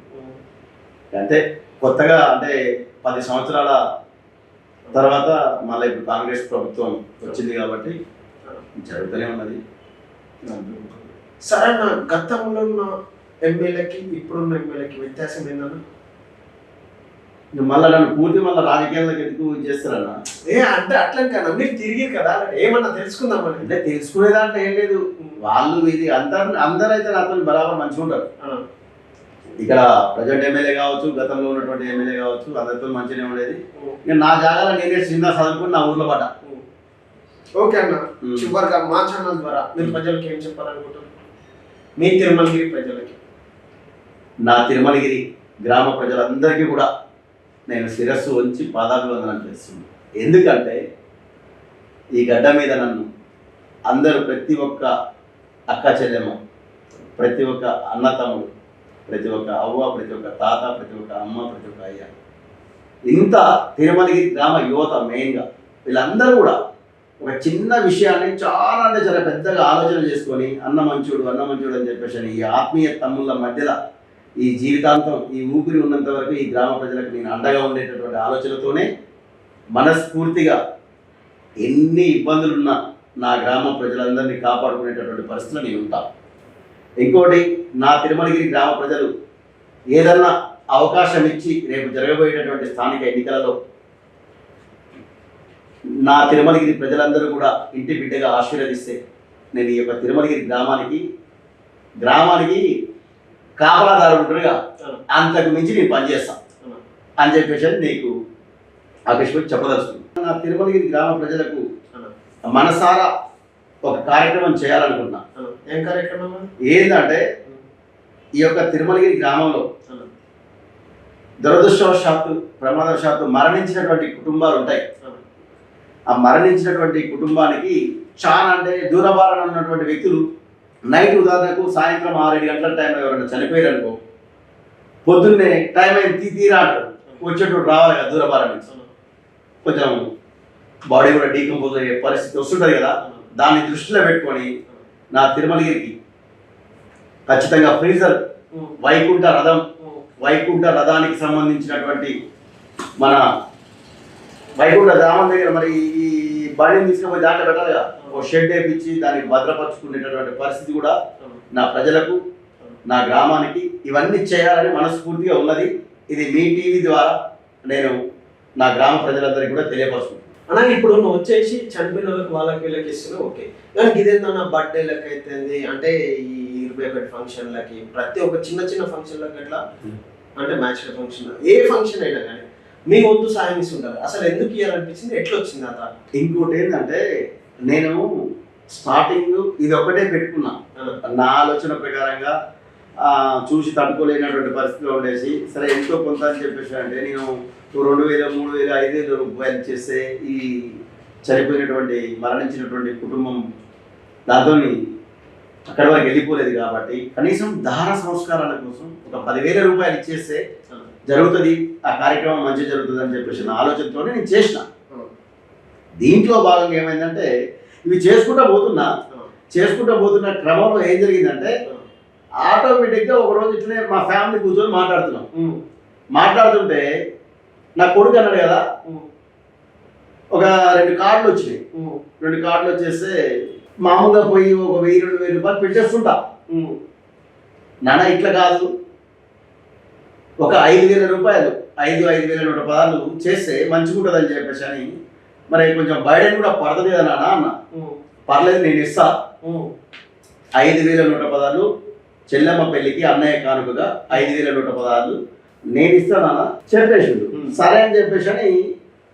అంటే కొత్తగా అంటే 10 సంవత్సరాల తర్వాత మళ్ళీ ఇప్పుడు కాంగ్రెస్ ప్రభుత్వం వచ్చింది కాబట్టి జరుగుతూనే ఉన్నది. సరే అన్న గతంలో ఉన్న ఎమ్మెల్యేకి ఇప్పుడున్న ఎమ్మెల్యేకి వ్యత్యాసం ఏందన్నా? మళ్ళీ నన్ను పూర్తి మళ్ళీ రాజకీయాలకు ఎందుకు చేస్తారన్నా? అంటే అట్లా కదా మీరు తిరిగి కదా, ఏమన్నా తెలుసుకుందామని. అంటే తెలుసుకునే దాంట్లో ఏం లేదు, వాళ్ళు ఇది అందరైతే నాతో బరాబర్ మంచిగా ఉంటారు. ఇక్కడ ప్రజెంట్ ఎమ్మెల్యే కావచ్చు, గతంలో ఉన్నటువంటి ఎమ్మెల్యే కావచ్చు, అందరితో మంచిగానే ఉండేది. ఇక నా జాగాలో నేనే చిన్న చదువుకుని నా ఊర్లో పడ్డా. ఓకే అన్న, చివరిగా మా ఛానల్ ద్వారా మీరు ప్రజలకు ఏం చెప్పాలనుకుంటారు? మీ తిరుమలగిరి ప్రజలకి. నా తిరుమలగిరి గ్రామ ప్రజలందరికీ కూడా నేను శిరస్సు ఉంచి పాదాభివందనం చేస్తున్నాను. ఎందుకంటే ఈ గడ్డ మీద నన్ను అందరూ, ప్రతి ఒక్క అక్క చెల్లెమ్మ, ప్రతి ఒక్క అన్న తమ్ముడు, ప్రతి ఒక్క అవ్వ, ప్రతి ఒక్క తాత, ప్రతి ఒక్క అమ్మ, ప్రతి ఒక్క అయ్య, ఇంత తిరుమలగిరి గ్రామ యువత మెయిన్గా వీళ్ళందరూ కూడా ఒక చిన్న విషయాన్ని చాలా అంటే చాలా పెద్దగా ఆలోచన చేసుకొని అన్న మంచోడు అని చెప్పేసి ఈ ఆత్మీయ తమ్ముళ్ళ మధ్యలో ఈ జీవితాంతం ఈ ఊపిరి ఉన్నంత వరకు ఈ గ్రామ ప్రజలకు నేను అండగా ఉండేటటువంటి ఆలోచనతోనే మనస్ఫూర్తిగా ఎన్ని ఇబ్బందులున్నా నా గ్రామ ప్రజలందరినీ కాపాడుకునేటటువంటి పరిస్థితులు నేను ఉంటాను. ఇంకోటి, నా తిరుమలగిరి గ్రామ ప్రజలు ఏదన్నా అవకాశం ఇచ్చి రేపు జరగబోయేటటువంటి స్థానిక ఎన్నికలలో నా తిరుమలగిరి ప్రజలందరూ కూడా ఇంటి బిడ్డగా ఆశీర్వదిస్తే నేను ఈ యొక్క తిరుమలగిరి గ్రామానికి కాపలాదారు ఉంటారుగా, అంతకు మించి నేను పనిచేస్తాను అని చెప్పేసి నీకు ఆకర్షించి చెప్పదలుచుకున్నాను. నా తిరుమలగిరి గ్రామ ప్రజలకు మనసారా ఒక కార్యక్రమం చేయాలనుకున్నా. ఏం కార్యక్రమం? ఏంటంటే ఈ యొక్క తిరుమలగిరి గ్రామంలో దురదృష్టవశాత్తు ప్రమాదవశాత్తు మరణించినటువంటి కుటుంబాలు ఉంటాయి. ఆ మరణించినటువంటి కుటుంబానికి చాలా అంటే దూరభారణ ఉన్నటువంటి వ్యక్తులు నైట్, ఉదాహరణకు సాయంత్రం 6-7 గంటల టైంలో ఎవరైనా చనిపోయారు అనుకో, పొద్దున్నే టైం అయింది తీరా అంటారు, వచ్చేటప్పుడు రావాలి కదా దూరభారణ నుంచి. కొంచెం బాడీ కూడా డీకంపోజ్ అయ్యే పరిస్థితి వస్తుంటుంది కదా, దాన్ని దృష్టిలో పెట్టుకొని నా తిరుమలగిరికి ఖచ్చితంగా ఫ్రీజర్, వైకుంఠ రథానికి సంబంధించినటువంటి మన వైకుంఠ ధామం దగ్గర మరి ఈ బండిని తీసుకుపోయి దాంట్లో పెట్టాలిగా, ఓ షెడ్ వేపించి దాన్ని భద్రపరుచుకునేటటువంటి పరిస్థితి కూడా నా ప్రజలకు, నా గ్రామానికి ఇవన్నీ చేయాలని మనస్ఫూర్తిగా ఉన్నది. ఇది మీ టీవీ ద్వారా నేను నా గ్రామ ప్రజలందరికీ కూడా తెలియపరుచుకుంటాను. అన్నా ఇప్పుడు నువ్వు వచ్చేసి చనిపోయిన వాళ్ళకి వీళ్ళకి ఇస్తున్నావు, ఓకే, కానీ ఇదేంటన్నా బర్త్డేలకు అయితే అంటే ఈ 21 ఫంక్షన్లకి, ప్రతి ఒక్క చిన్న ఫంక్షన్లకి అట్లా, అంటే మ్యాచ్ ఫంక్షన్, ఏ ఫంక్షన్ అయినా కానీ మీ వంతు సాయం ఇస్తుంటారు. అసలు ఎందుకు ఇవ్వాలనిపించింది, ఎట్లా వచ్చింది అత? ఇంకోటి ఏంటంటే నేను స్టార్టింగ్ ఇది ఒకటే పెట్టుకున్నా, నా ఆలోచన ప్రకారంగా చూసి తట్టుకోలేనటువంటి పరిస్థితిలో ఉండేసి, సరే ఎంతో కొంత అని చెప్పేసి అంటే నేను 2,000, 3,000, 5,000 రూపాయలు చేస్తే ఈ చనిపోయినటువంటి మరణించినటువంటి కుటుంబం దాంతో అక్కడి వరకు వెళ్ళిపోలేదు కాబట్టి కనీసం దహన సంస్కారాల కోసం ఒక 10,000 రూపాయలు ఇచ్చేస్తే జరుగుతుంది, ఆ కార్యక్రమం మంచిగా జరుగుతుంది అని చెప్పేసి నా ఆలోచనతోనే నేను చేసిన. దీంట్లో భాగంగా ఏమైందంటే ఇవి చేసుకుంటూ పోతున్న క్రమంలో ఏం జరిగిందంటే ఆటోమేటిక్గా ఒకరోజు ఇట్లనే మా ఫ్యామిలీ కూర్చొని మాట్లాడుతుంటే నా కొడుకు అన్నాడు కదా, ఒక 2 కార్డులు వచ్చినాయి. 2 కార్డులు వచ్చేస్తే మామూలుగా పోయి ఒక 1,000-2,000 రూపాయలు పెట్టేస్తుంటా. నాన్న ఇట్లా కాదు, ఒక 5,000 రూపాయలు, 5,110 చేస్తే మంచిగా ఉంటుంది అని చెప్పేసి అని, మరి కొంచెం బయట కూడా పడుతుంది కదా నాన్న అన్న. పర్లేదు నేను ఇస్తా, 5,110 చెల్లెమ్మ పెళ్లికి అన్నయ్య కానుకగా 5,110 నేను ఇస్తానన్న చెప్పేసిండు. సరే అని చెప్పేసి అని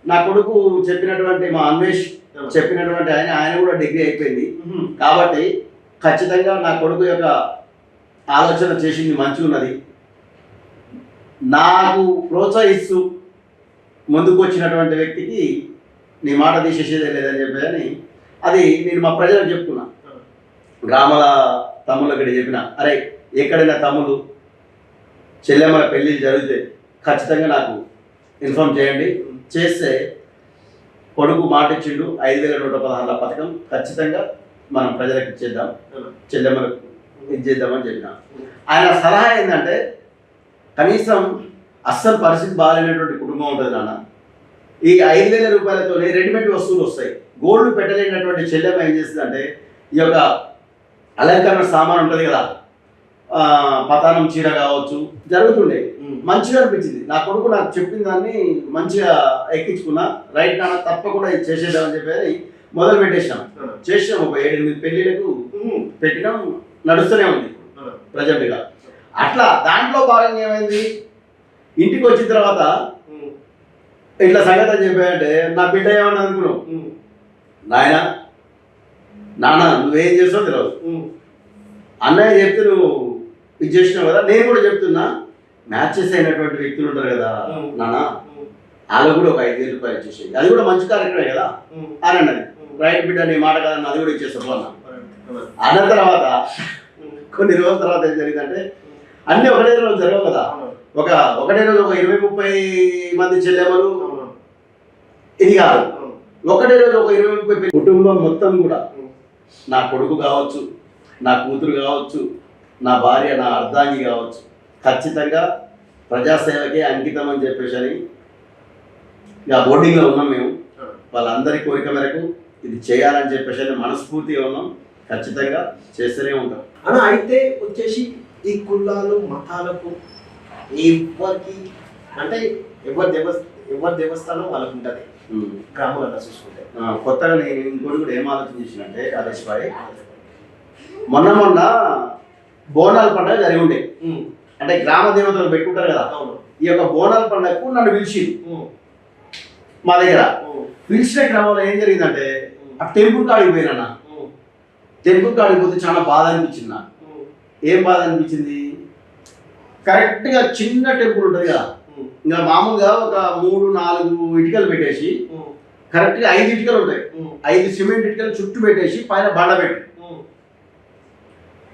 నా కొడుకు చెప్పినటువంటి మా అన్వేష్ చెప్పినటువంటి ఆయన కూడా డిగ్రీ అయిపోయింది కాబట్టి ఖచ్చితంగా నా కొడుకు యొక్క ఆలోచన చేసింది మంచిగా ఉన్నది. నాకు ప్రోత్సహిస్తూ ముందుకు వచ్చినటువంటి వ్యక్తికి నీ మాట తీసేసేదే లేదని చెప్పేదని అది నేను మా ప్రజలకు చెప్పుకున్నా. గ్రామాల తమ్ముళ్ళకి చెప్పిన, అరే ఎక్కడైనా తమ్ముళ్ళు చెల్లెమ్మల పెళ్ళిళ్ళు జరిగితే ఖచ్చితంగా నాకు ఇన్ఫార్మ్ చేయండి, చేస్తే కొడుకు మాట ఇచ్చిండు 5,110 పథకం ఖచ్చితంగా మనం ప్రజలకు ఇచ్చేద్దాం, చెల్లెమ్మలకు ఇచ్చేద్దామని చెప్పిన. ఆయన సలహా ఏంటంటే కనీసం అస్సలు పరిస్థితి బాగాలేనటువంటి కుటుంబం ఉంటుంది నాన్న, ఈ 5,000 రూపాయలతోనే రెడీమేడ్ వస్తువులు వస్తాయి. గోల్డ్ పెట్టలేనటువంటి చెల్లెమ్మ ఏం చేస్తుందంటే ఈ యొక్క అలంకరణ సామాన్ ఉంటుంది కదా, పతానం చీర కావచ్చు జరుగుతుండే. ఉమ్. మంచిగా అనిపించింది. నా కొడుకు నాకు చెప్పిన దాన్ని మంచిగా ఎక్కించుకున్నా. రైట్ నాన్న తప్పకుండా ఇది చేసేద్దామని చెప్పి మొదలు పెట్టేసాం. చేసినాం ఒక 7-8 పెళ్లిళ్ళకు పెట్టినాం. నడుస్తూనే ఉంది ప్రజెంట్గా. అట్లా దాంట్లో భాగంగా ఏమైంది, ఇంటికి వచ్చిన తర్వాత ఇట్లా సంగతి అని చెప్పాయంటే నా బిడ్డ ఏమన్నా అనుకున్నావు, నాన్న నువ్వేం చేస్తావు తెలియదు, అన్నయ్య చెప్తే నువ్వు ఇది చేసినావు కదా, నేను కూడా చెప్తున్నా మ్యాచెస్ అయినటువంటి వ్యక్తులు ఉంటారు కదా నాన్న, వాళ్ళకు కూడా ఒక 5,000 రూపాయలు ఇచ్చేసేది, అది కూడా మంచి కార్యక్రమే కదా అని అన్నది. రైట్ బిడ్డ నీ మాట కదా అది కూడా ఇచ్చేస్తాను అన్న. అన్న తర్వాత కొన్ని రోజుల తర్వాత ఏం జరిగిందంటే అన్నీ ఒకటే రోజు జరగవు కదా. ఒకటే రోజు ఒక 20-30 మంది చెల్లెమ్మలు ఇది కాదు. ఒకటే రోజు ఒక 20-30 కుటుంబం మొత్తం కూడా నా కొడుకు కావచ్చు, నా కూతురు కావచ్చు, నా భార్య, నా అర్ధాంగి కావచ్చు, ఖచ్చితంగా ప్రజాసేవకే అంకితం అని చెప్పేసి అని ఇక బోర్డింగ్లో ఉన్నాం మేము. వాళ్ళందరి కోరిక మేరకు ఇది చేయాలని చెప్పేసి అని మనస్ఫూర్తిగా ఉన్నాం. ఖచ్చితంగా చేస్తూనే ఉంటాం అన్న. అయితే వచ్చేసి ఈ కులాలు మతాలకు ఎవరికి అంటే ఎవరి దేవస్థానం వాళ్ళకు ఉంటుంది గ్రామాలలో చూసుకుంటే. కొత్తగా నేను ఇంకోటి కూడా ఏం ఆలోచన చేసినంటే ఆదేశ్ భాయ్, మొన్న బోనాల పండుగ జరిగి ఉండే. అంటే గ్రామ దేవతలు పెట్టుకుంటారు కదా, ఈ యొక్క బోనాల పండుగకు నన్ను పిలిచి మా దగ్గర పిలిచిన క్రమంలో ఏం జరిగిందంటే ఆ టెంపుల్ కాడికి పోయినా. టెంపుల్ కాడికి పోతే చాలా బాధ అనిపించింది నాకు. ఏం బాధ అనిపించింది, కరెక్ట్గా చిన్న టెంపుల్ ఉంటుంది కదా, ఇంకా మామూలుగా ఒక 3-4 ఇటుకలు పెట్టేసి కరెక్ట్గా 5 ఇటుకలు ఉంటాయి, 5 సిమెంట్ ఇటుకలు చుట్టూ పెట్టేసి పైన బండ పెట్టి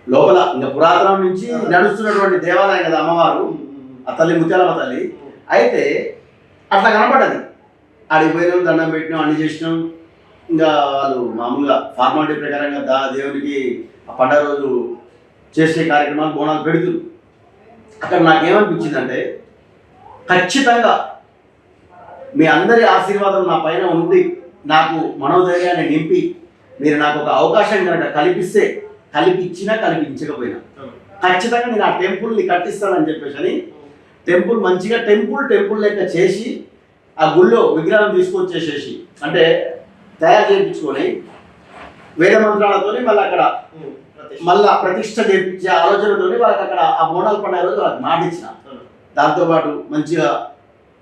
లోపల ఇంకా పురాతనం నుంచి నడుస్తున్నటువంటి దేవాలయం కదా అమ్మవారు, ఆ తల్లి ముత్యాలమ్మ తల్లి. అయితే అట్లా కనపడ్డది. ఆడికి పోయినాం, దండం పెట్టినాం, అన్ని చేసినాం. ఇంకా వాళ్ళు మామూలుగా ఫార్మాలిటీ ప్రకారంగా దేవునికి ఆ పండుగ రోజు చేసే కార్యక్రమాలు బోనాలు పెడుతున్నారు. అక్కడ నాకేమనిపించిందంటే ఖచ్చితంగా మీ అందరి ఆశీర్వాదం నా పైన ఉంది, నాకు మనోధైర్యాన్ని నింపి మీరు నాకు ఒక అవకాశం కనుక కల్పించినా కల్పించకపోయినా ఖచ్చితంగా నేను ఆ టెంపుల్ని కట్టిస్తానని చెప్పేసి అని టెంపుల్ మంచిగా టెంపుల్ లెక్క చేసి ఆ గుళ్ళో విగ్రహం తీసుకొచ్చేసేసి అంటే తయారు చేయించుకొని వేద మంత్రాలతో మళ్ళీ అక్కడ మళ్ళా ప్రతిష్ట చేయించే ఆలోచనతో వాళ్ళకి అక్కడ ఆ బోనాల పండుగ రోజు వాళ్ళకి మాటిచ్చిన. దాంతోపాటు మంచిగా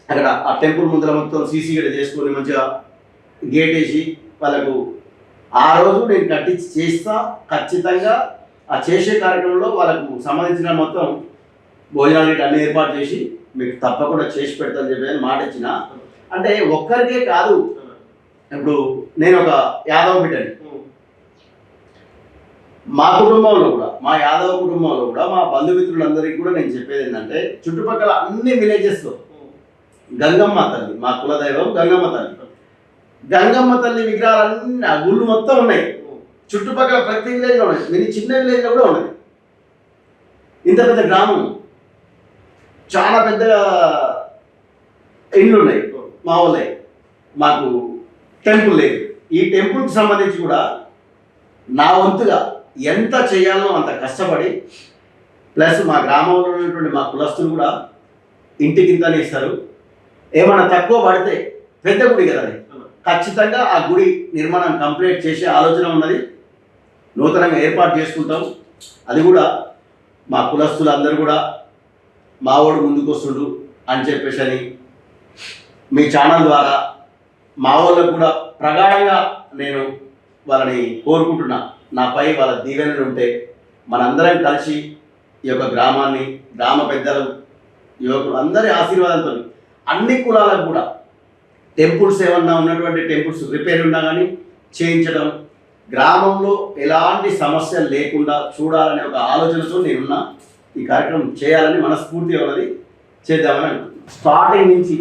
అక్కడ ఆ టెంపుల్ ముందర మొత్తం సీసీ గేట్ చేసుకొని మంచిగా గేట్ వేసి వాళ్ళకు ఆ రోజు నేను కట్టించి చేస్తా. ఖచ్చితంగా ఆ చేసే కార్యక్రమంలో వాళ్ళకు సంబంధించిన మొత్తం భోజనాలు అన్ని ఏర్పాటు చేసి మీకు తప్పకుండా చేసి పెడతాను చెప్పి మాట ఇచ్చిన. అంటే ఒక్కరికే కాదు, ఇప్పుడు నేను ఒక యాదవ బిడ్డని, మా కుటుంబంలో కూడా మా యాదవ కుటుంబంలో కూడా మా బంధుమిత్రులందరికీ కూడా నేను చెప్పేది ఏంటంటే చుట్టుపక్కల అన్ని విలేజెస్లో గంగమ్మ తల్లి, మా కులదైవం గంగమ్మ తల్లి విగ్రహాలన్నీ ఆ గుళ్ళు మొత్తం ఉన్నాయి. చుట్టుపక్కల ప్రతి విలేజ్లో ఉన్నాయి, మీరు చిన్న విలేజ్లో కూడా ఉన్నాయి. ఇంత పెద్ద గ్రామం, చాలా పెద్దగా ఇండ్లు ఉన్నాయి మా ఊళ్ళో. మాకు టెంపుల్ లేదు. ఈ టెంపుల్కి సంబంధించి కూడా నా వంతుగా ఎంత చేయాలో అంత కష్టపడి, ప్లస్ మా గ్రామంలో ఉన్నటువంటి మా కులస్తులు కూడా ఇంటికి ఇంతనే ఇస్తారు. ఏమన్నా తక్కువ పడితే పెద్ద గుడి కదా అది, ఖచ్చితంగా ఆ గుడి నిర్మాణం కంప్లీట్ చేసే ఆలోచన ఉన్నది. నూతనంగా ఏర్పాటు చేసుకుంటాం. అది కూడా మా కులస్తులు అందరూ కూడా మావాడు ముందుకు వస్తుడు అని చెప్పేసి అని మీ ఛానల్ ద్వారా మా వాళ్ళకు కూడా ప్రగాఢంగా నేను వాళ్ళని కోరుకుంటున్నా. నాపై వాళ్ళ దీవెనలు ఉంటే మనందరం కలిసి ఈ యొక్క గ్రామాన్ని, గ్రామ పెద్దలు, యువకులు అందరి ఆశీర్వాదంతో అన్ని కులాలకు కూడా టెంపుల్స్ ఏమన్నా ఉన్నటువంటి టెంపుల్స్ రిపేర్ ఉన్నా కానీ చేయించడం, గ్రామంలో ఎలాంటి సమస్యలు లేకుండా చూడాలనే ఒక ఆలోచనతో నేనున్నా. ఈ కార్యక్రమం చేయాలని మనస్ఫూర్తిగా ఉన్నది, చేద్దామని అనుకుంటున్నాను. స్టార్టింగ్ నుంచి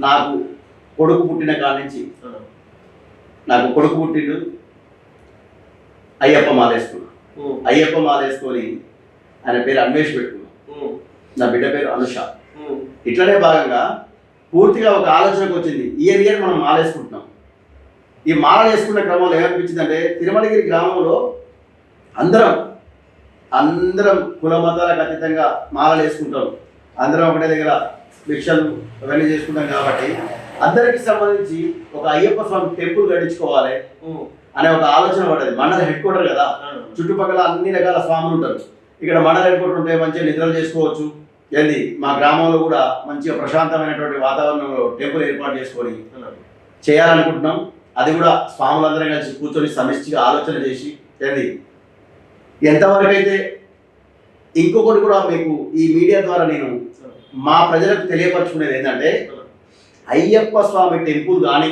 నాకు కొడుకు పుట్టిన కాడ నుంచి నాకు కొడుకు పుట్టిండు, అయ్యప్ప మాల వేసుకొని ఆయన పేరు అన్వేష్ పెట్టుకున్నాం. నా బిడ్డ పేరు అనుష. ఇట్లనే భాగంగా పూర్తిగా ఒక ఆలోచనకు వచ్చింది, ఇయర్ మనం మాల వేసుకుంటున్నాం. ఈ మాల వేసుకున్న క్రమంలో ఏమనిపించింది అంటే తిరుమలగిరి గ్రామంలో అందరం అందరం కుల మతాలకు అతీతంగా మాలలు వేసుకుంటాం, అందరం ఒకటే దగ్గర భిక్షలు అవన్నీ చేసుకుంటాం కాబట్టి అందరికి సంబంధించి ఒక అయ్యప్ప స్వామి టెంపుల్ కట్టించుకోవాలి అనే ఒక ఆలోచన పడ్డది. మండల హెడ్ క్వార్టర్ కదా, చుట్టుపక్కల అన్ని రకాల స్వాములు ఉంటారు. ఇక్కడ మండల హెడ్ క్వార్టర్ ఉంటే మంచిగా నిద్రలు చేసుకోవచ్చు. ఏంది మా గ్రామంలో కూడా మంచిగా ప్రశాంతమైనటువంటి వాతావరణంలో టెంపుల్ ఏర్పాటు చేసుకొని చేయాలనుకుంటున్నాం. అది కూడా స్వాములందరం కలిసి కూర్చొని సమిష్టిగా ఆలోచన చేసి ఏంది ఎంతవరకు అయితే ఇంకొకటి కూడా మీకు ఈ మీడియా ద్వారా నేను మా ప్రజలకు తెలియపరచుకునేది ఏంటంటే అయ్యప్ప స్వామి టెంపుల్ కానీ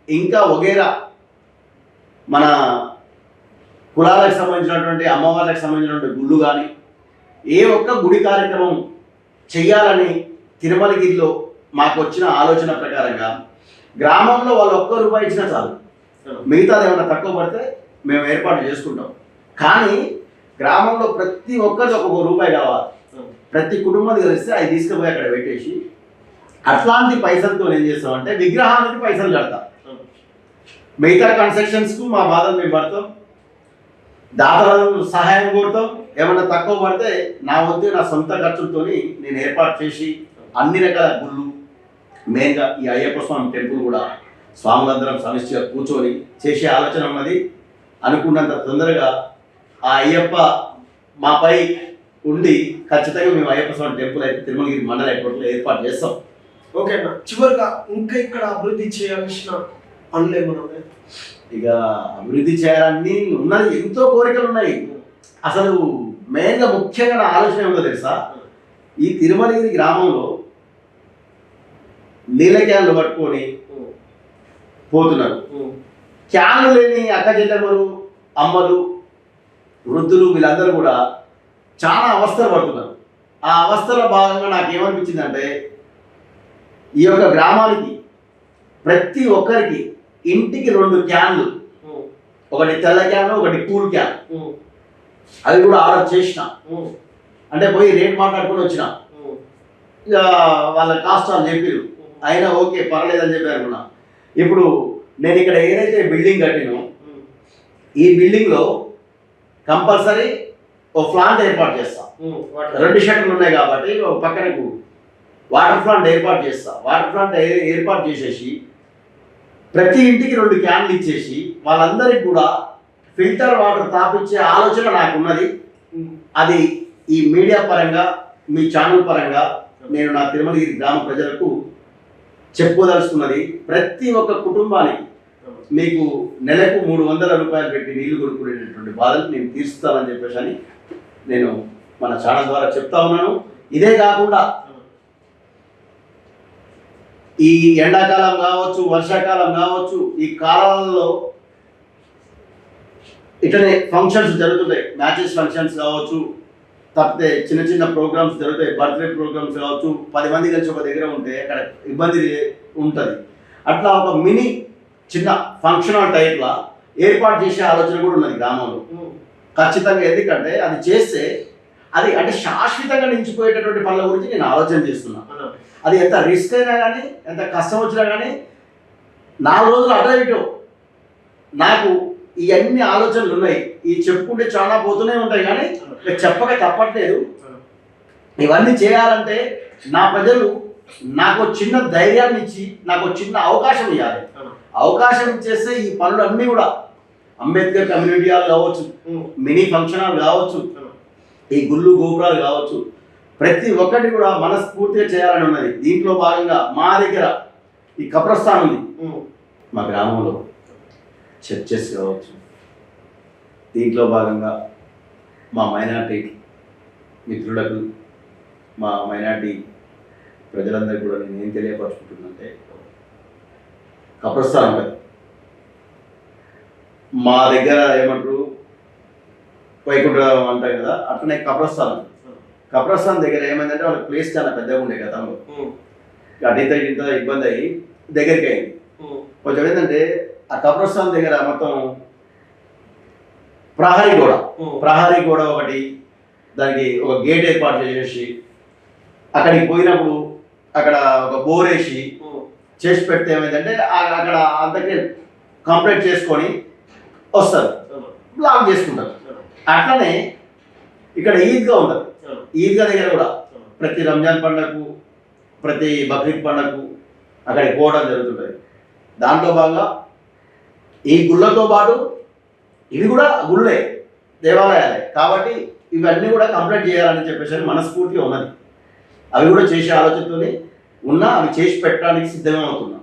ఇంకా వగేరా మన కులాలకు సంబంధించినటువంటి అమ్మవార్లకు సంబంధించినటువంటి గుళ్ళు కానీ ఏ ఒక్క గుడి కార్యక్రమం చెయ్యాలని తిరుమలగిరిలో మాకు వచ్చిన ఆలోచన ప్రకారంగా గ్రామంలో వాళ్ళు ₹1 ఇచ్చినా చాలు, మిగతాది ఏమైనా తక్కువ పడితే మేము ఏర్పాటు చేసుకుంటాం. కానీ గ్రామంలో ప్రతి ఒక్కరికి ₹1 కావాలి. ప్రతి కుటుంబాన్ని కలిస్తే అది తీసుకుపోయి అక్కడ పెట్టేసి అట్లాంటి పైసలతో ఏం చేస్తామంటే విగ్రహానికి పైసలు కడతాం, మిగతా కన్స్ట్రక్షన్స్కు మా బాధలు మేము పడతాం, దాతలను సహాయం కోరుతాం. ఏమన్నా తక్కువ పడితే నా వద్ద నా సొంత ఖర్చులతో నేను ఏర్పాటు చేసి అన్ని రకాల గుళ్ళు, మెయిన్గా ఈ అయ్యప్ప స్వామి టెంపుల్ కూడా స్వాములందరం సమిష్టిగా కూర్చొని చేసే ఆలోచన ఉన్నది. అనుకున్నంత తొందరగా ఆ అయ్యప్ప మాపై ఉండి ఖచ్చితంగా మేము అయ్యప్ప స్వామి టెంపుల్ అయితే తిరుమలగిరి మండల హెడ్క్వార్టర్లో ఏర్పాటు చేస్తాం. ఓకే అన్న, చివరిగా ఇంకా ఇక్కడ అభివృద్ధి చేయాల్సిన పనులు ఏమన్నా ఉన్నాయి? ఇక అభివృద్ధి చేయాలని ఉన్నది, ఎంతో కోరికలు ఉన్నాయి. అసలు మెయిన్గా ముఖ్యంగా నా ఆలోచన ఏమిటో తెలుసా, ఈ తిరుమలగిరి గ్రామంలో నీళ్ళ క్యాన్లు పట్టుకొని పోతున్నారు. క్యాన్లు లేని అక్క చెల్లెమ్మలు, అమ్మలు, వృద్ధులు వీళ్ళందరూ కూడా చాలా అవస్థలు పడుతున్నారు. ఆ అవస్థలో భాగంగా నాకేమనిపించిందంటే ఈ యొక్క గ్రామానికి ప్రతి ఒక్కరికి ఇంటికి 2 క్యాన్లు, ఒకటి తెల్ల క్యాన్, ఒకటి కూల్ క్యాన్, అవి కూడా ఆర్డర్ చేసిన. అంటే పోయి రేట్ మాట్లాడుకొని వచ్చిన, ఇక వాళ్ళ కాస్ట్ వాళ్ళు చెప్పారు, అయినా ఓకే పర్లేదని చెప్పారు. ఇప్పుడు నేను ఇక్కడ ఏదైతే బిల్డింగ్ కట్టినో ఈ బిల్డింగ్లో కంపల్సరీ ఓ ప్లాంట్ ఏర్పాటు చేస్తా. 2 షట్టర్లు ఉన్నాయి కాబట్టి ఒక పక్కనకు వాటర్ ప్లాంట్ ఏర్పాటు చేస్తా. వాటర్ ప్లాంట్ ఏర్పాటు చేసేసి ప్రతి ఇంటికి 2 క్యాన్లు ఇచ్చేసి వాళ్ళందరికీ కూడా ఫిల్టర్ వాటర్ తాపించే ఆలోచన నాకున్నది. అది ఈ మీడియా పరంగా మీ ఛానల్ పరంగా నేను నా తిరుమలగిరి గ్రామ ప్రజలకు చెప్పుకోదలుచుకున్నది, ప్రతి ఒక్క కుటుంబానికి మీకు నెలకు ₹300 పెట్టి నీళ్లు కొనుక్కునేటటువంటి బాధలు నేను తీరుస్తానని చెప్పేసి అని నేను మన ఛానల్ ద్వారా చెప్తా ఉన్నాను. ఇదే కాకుండా ఈ ఎండాకాలం కావచ్చు, వర్షాకాలం కావచ్చు, ఈ కాలాలలో ఇట్లనే ఫంక్షన్స్ జరుగుతుంటాయి, మ్యాచెస్ ఫంక్షన్స్ కావచ్చు, తప్పితే చిన్న చిన్న ప్రోగ్రామ్స్ జరుగుతాయి, బర్త్డే ప్రోగ్రామ్స్ కావచ్చు. 10 మంది కలిసి ఒక దగ్గర ఉంటే అక్కడ ఇబ్బంది ఉంటుంది. అట్లా ఒక మినీ చిన్న ఫంక్షన్ హాల్ టైప్లా ఏర్పాటు చేసే ఆలోచన కూడా ఉన్నది గ్రామంలో ఖచ్చితంగా. ఎందుకంటే అది చేస్తే అది అంటే శాశ్వతంగా నిలిచిపోయేటటువంటి పనుల గురించి నేను ఆలోచన చేస్తున్నా. అది ఎంత రిస్క్ అయినా కానీ, ఎంత కష్టం వచ్చినా కానీ 4 రోజులు అటు ఇటు నాకు ఇవన్నీ ఆలోచనలు ఉన్నాయి. ఈ చెప్పుకుంటే చాలా పోతూనే ఉంటాయి కానీ చెప్పక తప్పట్లేదు. ఇవన్నీ చేయాలంటే నా ప్రజలు నాకు చిన్న ధైర్యాన్ని ఇచ్చి నాకు చిన్న అవకాశం ఇవ్వాలి. అవకాశం ఇచ్చేస్తే ఈ పనులు అన్నీ కూడా అంబేద్కర్ కమ్యూనిటీ హాల్ కావచ్చు, మినీ ఫంక్షన్ హాల్ కావచ్చు, ఈ గుళ్ళు గోపురాలు కావచ్చు, ప్రతి ఒక్కటి కూడా మనస్ఫూర్తిగా చేయాలని ఉన్నది. దీంట్లో భాగంగా మా దగ్గర ఈ కబ్రస్థాన్ ఉంది మా గ్రామంలో, చర్చెస్ కావచ్చు. దీంట్లో భాగంగా మా మైనార్టీ మిత్రులకు, మా మైనార్టీ ప్రజలందరికీ కూడా నేను ఏం తెలియపరచుకుంటున్నంటే, కబ్రస్థానం కదా మా దగ్గర ఏమంటారు వైకుంఠం అంటాం కదా, అట్లనే కబ్రస్థానం. కబ్రస్థానం దగ్గర ఏమైందంటే వాళ్ళ ప్లేస్ చాలా పెద్దగా ఉండే గతంలో, అటు ఇంత ఇబ్బంది అయ్యి దగ్గరికి అయింది. కొంచెం ఏంటంటే ఆ కబ్రస్థానం దగ్గర మొత్తం ప్రహరీ గోడ ఒకటి, దానికి ఒక గేట్ ఏర్పాటు చేసేసి అక్కడికి పోయినప్పుడు అక్కడ ఒక బోర్ వేసి చేసి పెడితే ఏమైందంటే అక్కడ అంతకే కంప్లీట్ చేసుకొని వస్తారు, బ్లాక్ చేసుకుంటారు. అట్లనే ఇక్కడ ఈద్గా ఉండదు. ఈద్గా దగ్గర కూడా ప్రతి రంజాన్ పండుగకు ప్రతి బక్రీద్ పండుగకు అక్కడికి పోవడం జరుగుతుంటుంది. దాంట్లో భాగంగా ఈ గుళ్ళతో పాటు ఇవి కూడా గుళ్ళే, దేవాలయాలే. కాబట్టి ఇవన్నీ కూడా కంప్లీట్ చేయాలని చెప్పేసి మనస్ఫూర్తిగా ఉన్నది. అవి కూడా చేసే ఆలోచనతోనే ఉన్నా, అవి చేసి పెట్టడానికి సిద్ధమే అవుతున్నాం.